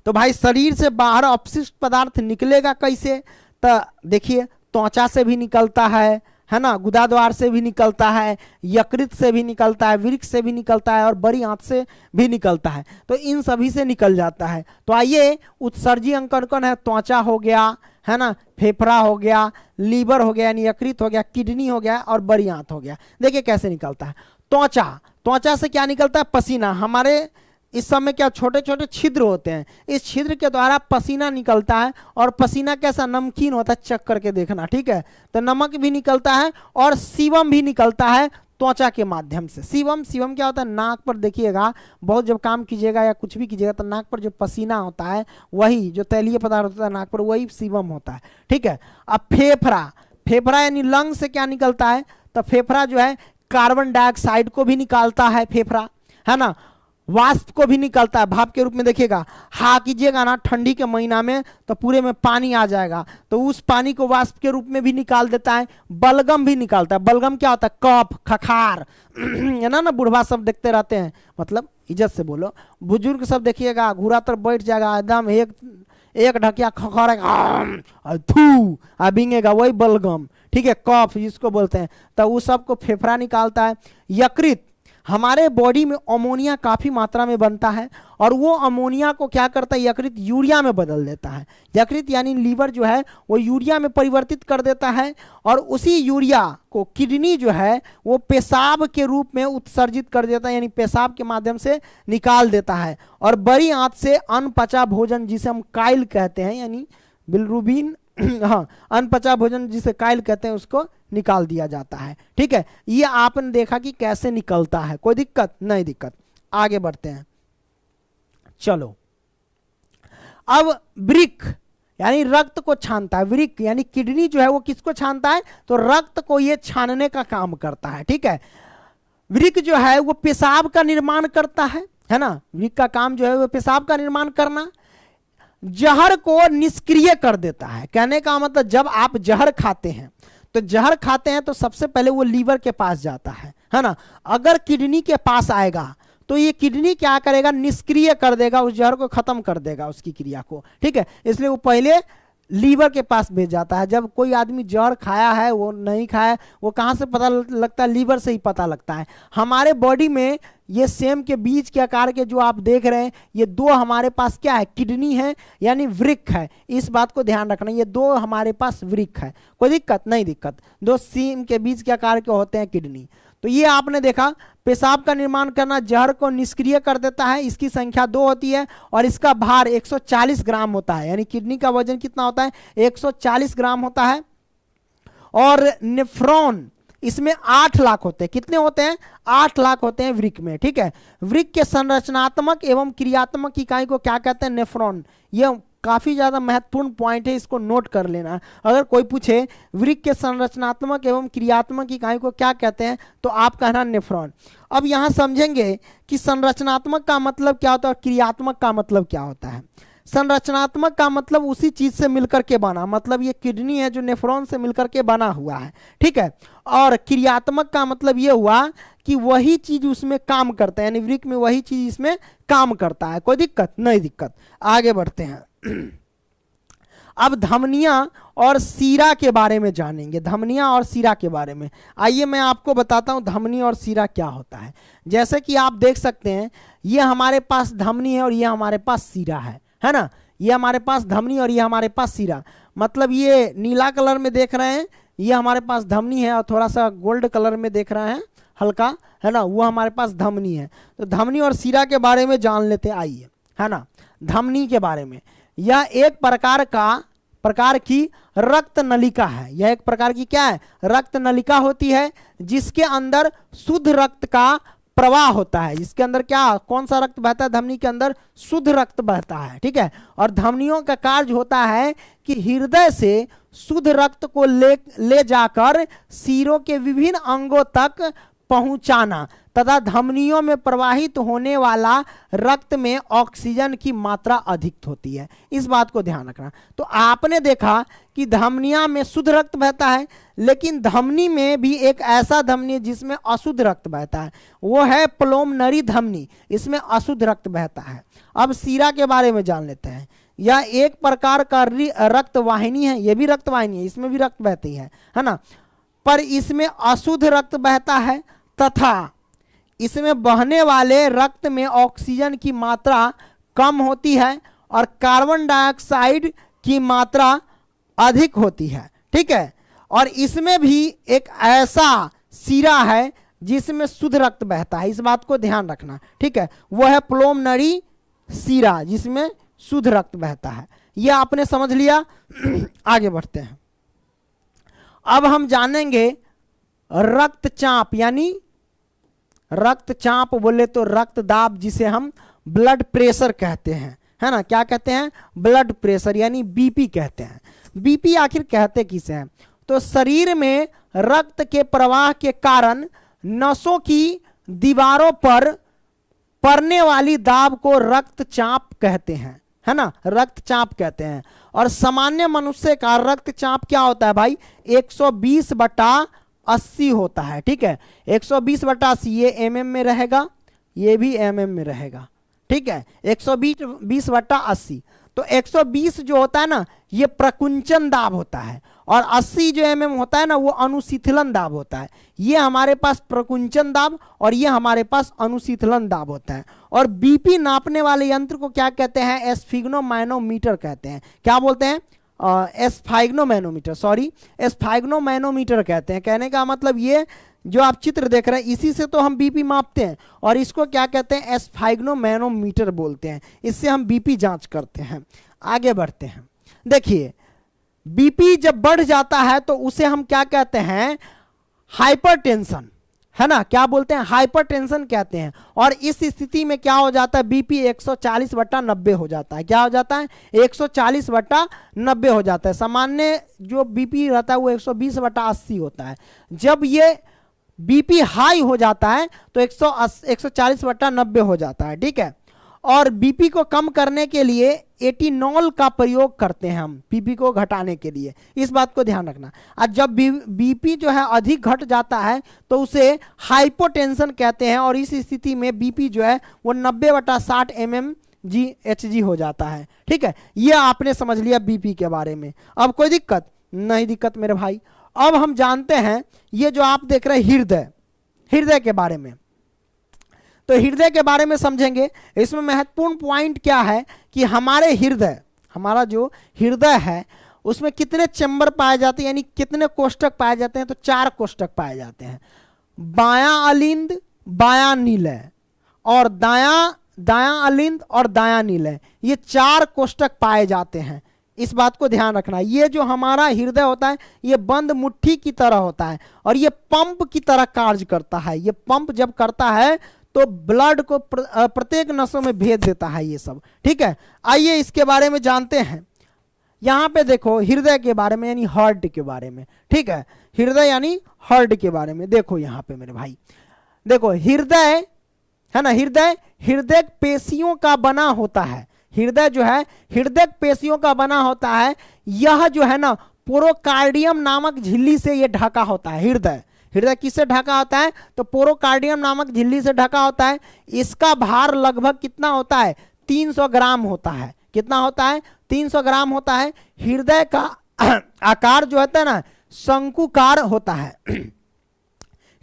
तो भाई शरीर से बाहर अपशिष्ट पदार्थ निकलेगा कैसे, तो देखिए त्वचा से भी निकलता है ना, गुदाद्वार से भी निकलता है, यकृत से भी निकलता है, वृक्क से भी निकलता है और बड़ी आंत से भी निकलता है। तो इन सभी से निकल जाता है। तो आइए उत्सर्जी अंग कौन कौन है, त्वचा हो गया, है ना, फेफड़ा हो गया, लीवर हो गया यानी यकृत हो गया, किडनी हो गया और बड़ी आंत हो गया। देखिए कैसे निकलता है। त्वचा, त्वचा से क्या निकलता है, पसीना। हमारे इस समय क्या छोटे छोटे छिद्र होते हैं, इस छिद्र के द्वारा पसीना निकलता है और पसीना कैसा नमकीन होता है, चेक करके देखना। ठीक है, तो नमक भी निकलता है और सीवम भी निकलता है त्वचा के माध्यम से। सीवम, सीवम क्या होता है, नाक पर देखिएगा, बहुत जब काम कीजिएगा या कुछ भी कीजिएगा तो नाक पर जो पसीना होता है वही जो तैलीय पदार्थ होता है नाक पर, वही सीवम होता है। ठीक है, अब फेफड़ा, फेफड़ा यानी लंग से क्या निकलता है, तो फेफड़ा जो है कार्बन डाइऑक्साइड को भी निकालता है फेफड़ा, है ना, वाष्प को भी निकलता है भाप के रूप में। देखिएगा हाँ कीजिएगा ना ठंडी के महीना में तो पूरे में पानी आ जाएगा, तो उस पानी को वाष्प के रूप में भी निकाल देता है। बलगम भी निकालता है। बलगम क्या होता है, कफ, खखार, है ना, बुढ़वा सब देखते रहते हैं, मतलब इज्जत से बोलो, बुजुर्ग सब देखिएगा घूरा तर बैठ जाएगा एकदम एक ढकिया खखारेगा थू बिंगेगा, वही बलगम। ठीक है, कफ जिसको बोलते हैं, तो वो सबको फेफड़ा निकालता है। यकृत, हमारे बॉडी में अमोनिया काफी मात्रा में बनता है और वो अमोनिया को क्या करता है, यकृत यूरिया में बदल देता है। यकृत यानी लीवर जो है वो यूरिया में परिवर्तित कर देता है और उसी यूरिया को किडनी जो है वो पेशाब के रूप में उत्सर्जित कर देता है, यानी पेशाब के माध्यम से निकाल देता है। और बड़ी आंत से अनपचा भोजन जिसे हम काइल कहते हैं यानी बिलरुबिन, हाँ, अनपचा भोजन जिसे काइल कहते हैं उसको निकाल दिया जाता है। ठीक है, ये आपने देखा कि कैसे निकलता है, कोई दिक्कत नहीं, दिक्कत। आगे बढ़ते हैं, चलो। अब वृक्क यानी रक्त को छानता है। वृक्क यानी किडनी जो है वो किसको छानता है, तो रक्त को ये छानने का काम करता है। ठीक है, वृक्क जो है वो पेशाब का निर्माण करता है ना, वृक्क का काम जो है वो पेशाब का निर्माण करना। जहर को निष्क्रिय कर देता है। कहने का मतलब जब आप जहर खाते हैं तो जहर खाते हैं तो सबसे पहले वो लीवर के पास जाता है ना। अगर किडनी के पास आएगा तो ये किडनी क्या करेगा, निष्क्रिय कर देगा, उस जहर को खत्म कर देगा उसकी क्रिया को, ठीक है। इसलिए वो पहले लीवर के पास भेज जाता है। जब कोई आदमी जहर खाया है वो नहीं खाया, वो कहाँ से पता लगता है, लीवर से ही पता लगता है। हमारे बॉडी में ये सेम के बीज के आकार के जो आप देख रहे हैं, ये दो हमारे पास क्या है, किडनी है यानी वृक्क है। इस बात को ध्यान रखना, ये दो हमारे पास वृक्क है, कोई दिक्कत नहीं, दिक्कत दो सेम के बीज के आकार के होते हैं किडनी। तो ये आपने देखा, पेशाब का निर्माण करना जहर को निष्क्रिय कर देता है। इसकी संख्या 2 होती है और इसका भार 140 ग्राम होता है, यानी किडनी का वजन कितना होता है, 140 ग्राम होता है। और नेफ्रॉन इसमें 8 लाख होते हैं। कितने होते हैं, 8 लाख होते हैं वृक्क में, ठीक है। वृक्क के संरचनात्मक एवं क्रियात्मक इकाई को क्या कहते हैं, नेफ्रॉन। यह काफी ज्यादा महत्वपूर्ण पॉइंट है, इसको नोट कर लेना। अगर कोई पूछे वृक्क के संरचनात्मक एवं क्रियात्मक इकाई को क्या कहते हैं, तो आप कहना नेफ्रॉन। अब यहां समझेंगे कि संरचनात्मक का मतलब क्या होता है और क्रियात्मक का मतलब क्या होता है। संरचनात्मक का मतलब उसी चीज से मिलकर के बना, मतलब ये किडनी है जो नेफ्रॉन से मिलकर के बना हुआ है, ठीक है। और क्रियात्मक का मतलब ये हुआ कि वही चीज उसमें काम करता है, यानी वृक्क में वही चीज इसमें काम करता है। कोई दिक्कत नहीं, दिक्कत। आगे बढ़ते हैं। अब धमनियां और सीरा के बारे में जानेंगे, धमनियां और सीरा के बारे में। आइए मैं आपको बताता हूं धमनी और सीरा क्या होता है। जैसे कि आप देख सकते हैं, ये हमारे पास धमनी है और ये हमारे पास सीरा है ना। ये हमारे पास धमनी और ये हमारे पास सीरा, मतलब ये नीला कलर में देख रहे हैं, ये हमारे पास धमनी है, और थोड़ा सा गोल्ड कलर में देख रहे हैं हल्का, है ना, वो हमारे पास धमनी है। तो धमनी और सीरा के बारे में जान लेते हैं, आइए, है ना। धमनी के बारे में, यह एक प्रकार की रक्त नलिका है। यह एक प्रकार की क्या है, रक्त नलिका होती है, जिसके अंदर शुद्ध रक्त का प्रवाह होता है। इसके अंदर क्या, कौन सा रक्त बहता है, धमनी के अंदर शुद्ध रक्त बहता है, ठीक है। और धमनियों का कार्य होता है कि हृदय से शुद्ध रक्त को ले जाकर सिरों के विभिन्न अंगों तक पहुंचाना तथा धमनियों में प्रवाहित होने वाला रक्त में ऑक्सीजन की मात्रा अधिक होती है। इस बात को ध्यान रखना। तो आपने देखा कि धमनियां में शुद्ध रक्त बहता है, लेकिन धमनी में भी एक ऐसा धमनी है जिसमें अशुद्ध रक्त बहता है, वो है पुलोमनरी धमनी, इसमें अशुद्ध रक्त बहता है। अब सीरा के बारे में जान लेते हैं। यह एक प्रकार का रक्त वाहिनी है, यह भी रक्त वाहिनी है, इसमें भी रक्त बहती है ना, पर इसमें अशुद्ध रक्त बहता है तथा इसमें बहने वाले रक्त में ऑक्सीजन की मात्रा कम होती है और कार्बन डाइऑक्साइड की मात्रा अधिक होती है, ठीक है। और इसमें भी एक ऐसा सीरा है जिसमें शुद्ध रक्त बहता है, इस बात को ध्यान रखना, ठीक है। वो है पुलोमनरी सीरा, जिसमें शुद्ध रक्त बहता है। यह आपने समझ लिया। आगे बढ़ते हैं। अब हम जानेंगे रक्तचाप, यानी रक्तचाप बोले तो रक्तदाब, जिसे हम ब्लड प्रेशर कहते हैं, है ना। क्या कहते हैं, ब्लड प्रेशर, यानी बीपी कहते हैं। बीपी आखिर कहते किसे हैं, तो शरीर में रक्त के प्रवाह के कारण नसों की दीवारों पर पड़ने वाली दाब को रक्तचाप कहते हैं, है ना, रक्तचाप कहते हैं। और सामान्य मनुष्य का रक्तचाप क्या होता है भाई, 120/80 होता है, ठीक है। 120/80 ये mm में रहेगा, ये भी mm में रहेगा, ठीक है। 120/80, तो 120 जो होता है ना, ये प्रकुंचन दाब होता है, और 80 जो mm होता है ना, वो अनुशीतलन दाब होता है। ये हमारे पास प्रकुंचन दाब और ये हमारे पास अनुशीतलन दाब होता है। और बीपी नापने वाले यंत्र को क्या कहते हैं, एस्फिग्नोमैनोमीटर कहते हैं। क्या बोलते हैं, एस्फाइग्नोमैनोमीटर, सॉरी, एस्फाइग्नोमैनोमीटर कहते हैं। कहने का मतलब ये जो आप चित्र देख रहे हैं, इसी से तो हम बीपी मापते हैं, और इसको क्या कहते हैं, एस्फाइग्नोमैनोमीटर बोलते हैं। इससे हम बीपी जांच करते हैं। आगे बढ़ते हैं। देखिए, बीपी जब बढ़ जाता है तो उसे हम क्या कहते हैं, हाइपरटेंशन, है ना। क्या बोलते हैं, हाइपरटेंशन कहते हैं। और इस स्थिति में क्या हो जाता है, बीपी 140/90 हो जाता है। क्या हो जाता है, 140/90 हो जाता है। सामान्य जो बीपी रहता है वो 120/80 होता है। जब ये बीपी हाई हो जाता है तो 140/90 हो जाता है, ठीक है। और बीपी को कम करने के लिए एटिनॉल का प्रयोग करते हैं हम बीपी को घटाने के लिए, इस बात को ध्यान रखना। और जब बीपी जो है अधिक घट जाता है तो उसे हाइपोटेंशन कहते हैं, और इस स्थिति में बीपी जो है वो 90/60 mmHg हो जाता है। ठीक है, ये आपने समझ लिया बीपी के बारे में। अब कोई दिक्कत नहीं? दिक्कत मेरे भाई। अब हम जानते हैं ये जो आप देख रहे हैं हृदय के बारे में, तो हृदय के बारे में समझेंगे। इसमें महत्वपूर्ण पॉइंट क्या है कि हमारा जो हृदय है उसमें कितने चैम्बर पाए जाते हैं, यानी कितने कोष्ठक पाए जाते हैं? तो 4 कोष्ठक पाए जाते हैं। बायां अलिंद, बायां नीलय और दायां अलिंद और दायां नीलय, ये 4 कोष्ठक पाए जाते हैं। इस बात को ध्यान रखना। ये जो हमारा हृदय होता है ये बंद मुट्ठी की तरह होता है और ये पंप की तरह कार्य करता है। ये पंप जब करता है तो ब्लड को प्रत्येक नसों में भेज देता है ये सब। ठीक है, आइए इसके बारे में जानते हैं। यहां पे देखो हृदय के बारे में, यानी हार्ट के बारे में। ठीक है, हृदय यानी हार्ट के बारे में देखो यहां पे मेरे भाई। देखो हृदय है ना, हृदय पेशियों का बना होता है। हृदय जो है हृदय पेशियों का बना होता है। यह जो है ना पोरोकार्डियम नामक झिल्ली से यह ढका होता है। हृदय किससे ढका होता है? तो पोरोकार्डियम नामक झिल्ली से ढका होता है। इसका भार लगभग कितना होता है? 300 ग्राम होता है। कितना होता है? 300 ग्राम होता है। हृदय का आकार जो होता है ना शंकुकार होता है।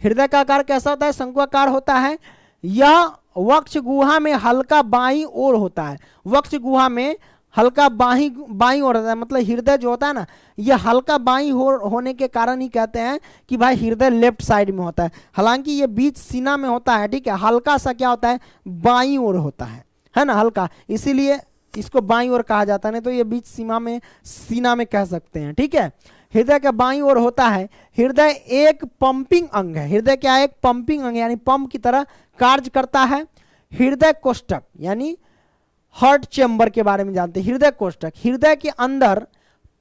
हृदय का आकार कैसा होता है? शंकुआकार होता है। यह वक्ष गुहा में हल्का बाईं ओर होता है। वक्ष गुहा में हल्का बाईं ओर होता है, मतलब हृदय जो होता है ना ये हल्का बाईं होने के कारण ही कहते हैं कि भाई हृदय लेफ्ट साइड में होता है। हालांकि ये बीच सीना में होता है। ठीक है, हल्का सा क्या होता है? बाईं ओर होता है ना, हल्का, इसीलिए इसको बाईं ओर कहा जाता है। नहीं तो ये बीच सीना में कह सकते हैं। ठीक है, हृदय का बाईं ओर होता है। हृदय एक पंपिंग अंग है। हृदय क्या है? एक पंपिंग अंग, यानी पंप की तरह कार्य करता है। हृदय कोष्ठक यानी हार्ट चेंबर के बारे में जानते हैं। हृदय कोष्ठक, हृदय के अंदर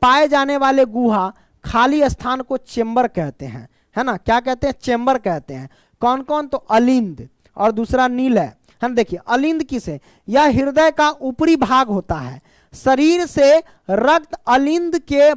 पाए जाने वाले गुहा खाली स्थान को चेंबर कहते हैं, है ना। क्या कहते हैं? चेंबर कहते हैं। कौन कौन? तो अलिंद और दूसरा नीलय, है ना। देखिए अलिंद किसे? यह हृदय का ऊपरी भाग होता है। शरीर से रक्त अलिंद के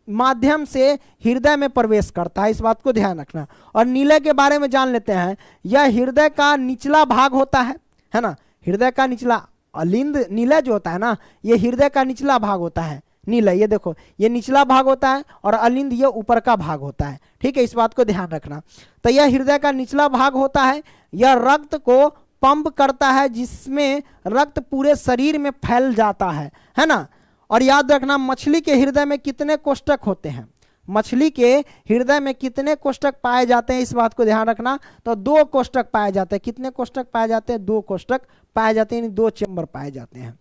माध्यम से हृदय में प्रवेश करता है, इस बात को ध्यान रखना। और नीलय के बारे में जान लेते हैं। यह हृदय का निचला भाग होता है ना। हृदय का निचला, अलिंद नीलय जो होता है ना ये हृदय का निचला भाग होता है। नीलय ये देखो ये निचला भाग होता है और अलिंद ये ऊपर का भाग होता है। ठीक है, इस बात को ध्यान रखना। तो यह हृदय का निचला भाग होता है। यह रक्त को पंप करता है जिसमें रक्त पूरे शरीर में फैल जाता है ना। और याद रखना मछली के हृदय में कितने कोष्ठक होते हैं? मछली के हृदय में कितने कोष्ठक पाए जाते हैं? इस बात को ध्यान रखना। तो 2 कोष्ठक पाए जाते हैं। कितने कोष्ठक पाए जाते हैं? 2 कोष्ठक पाए जाते हैं, यानी 2 चेंबर पाए जाते हैं।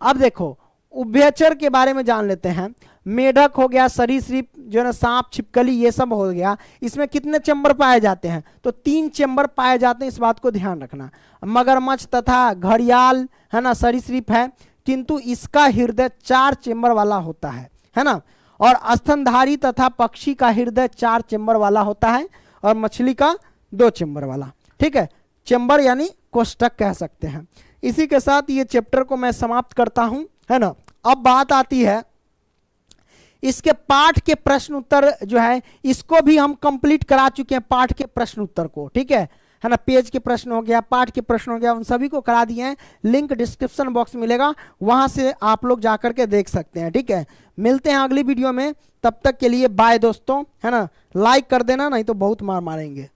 अब देखो उभयचर के बारे में जान लेते हैं। मेढक हो गया, सरीसृप जो है ना, सांप, छिपकली, ये सब हो गया। इसमें कितने चेंबर पाए जाते हैं? तो 3 चेंबर पाए जाते हैं, इस बात को ध्यान रखना। मगरमच्छ तथा घड़ियाल है ना सरीसृप है, किंतु इसका हृदय 4 चेंबर वाला होता है ना। और स्तनधारी तथा पक्षी का हृदय 4 चेंबर वाला होता है और मछली का 2 चेंबर वाला। ठीक है, चेंबर यानी कोष्ठक कह सकते हैं। इसी के साथ ये चैप्टर को मैं समाप्त करता हूं, है ना। अब बात आती है इसके पाठ के प्रश्न उत्तर जो है, इसको भी हम कंप्लीट करा चुके हैं, पाठ के प्रश्न उत्तर को। ठीक है ना, पेज के प्रश्न हो गया, पाठ के प्रश्न हो गया, उन सभी को करा दिए हैं। लिंक डिस्क्रिप्शन बॉक्स मिलेगा, वहां से आप लोग जाकर के देख सकते हैं। ठीक है, मिलते हैं अगली वीडियो में, तब तक के लिए बाय दोस्तों, है ना। लाइक कर देना, नहीं तो बहुत मार मारेंगे।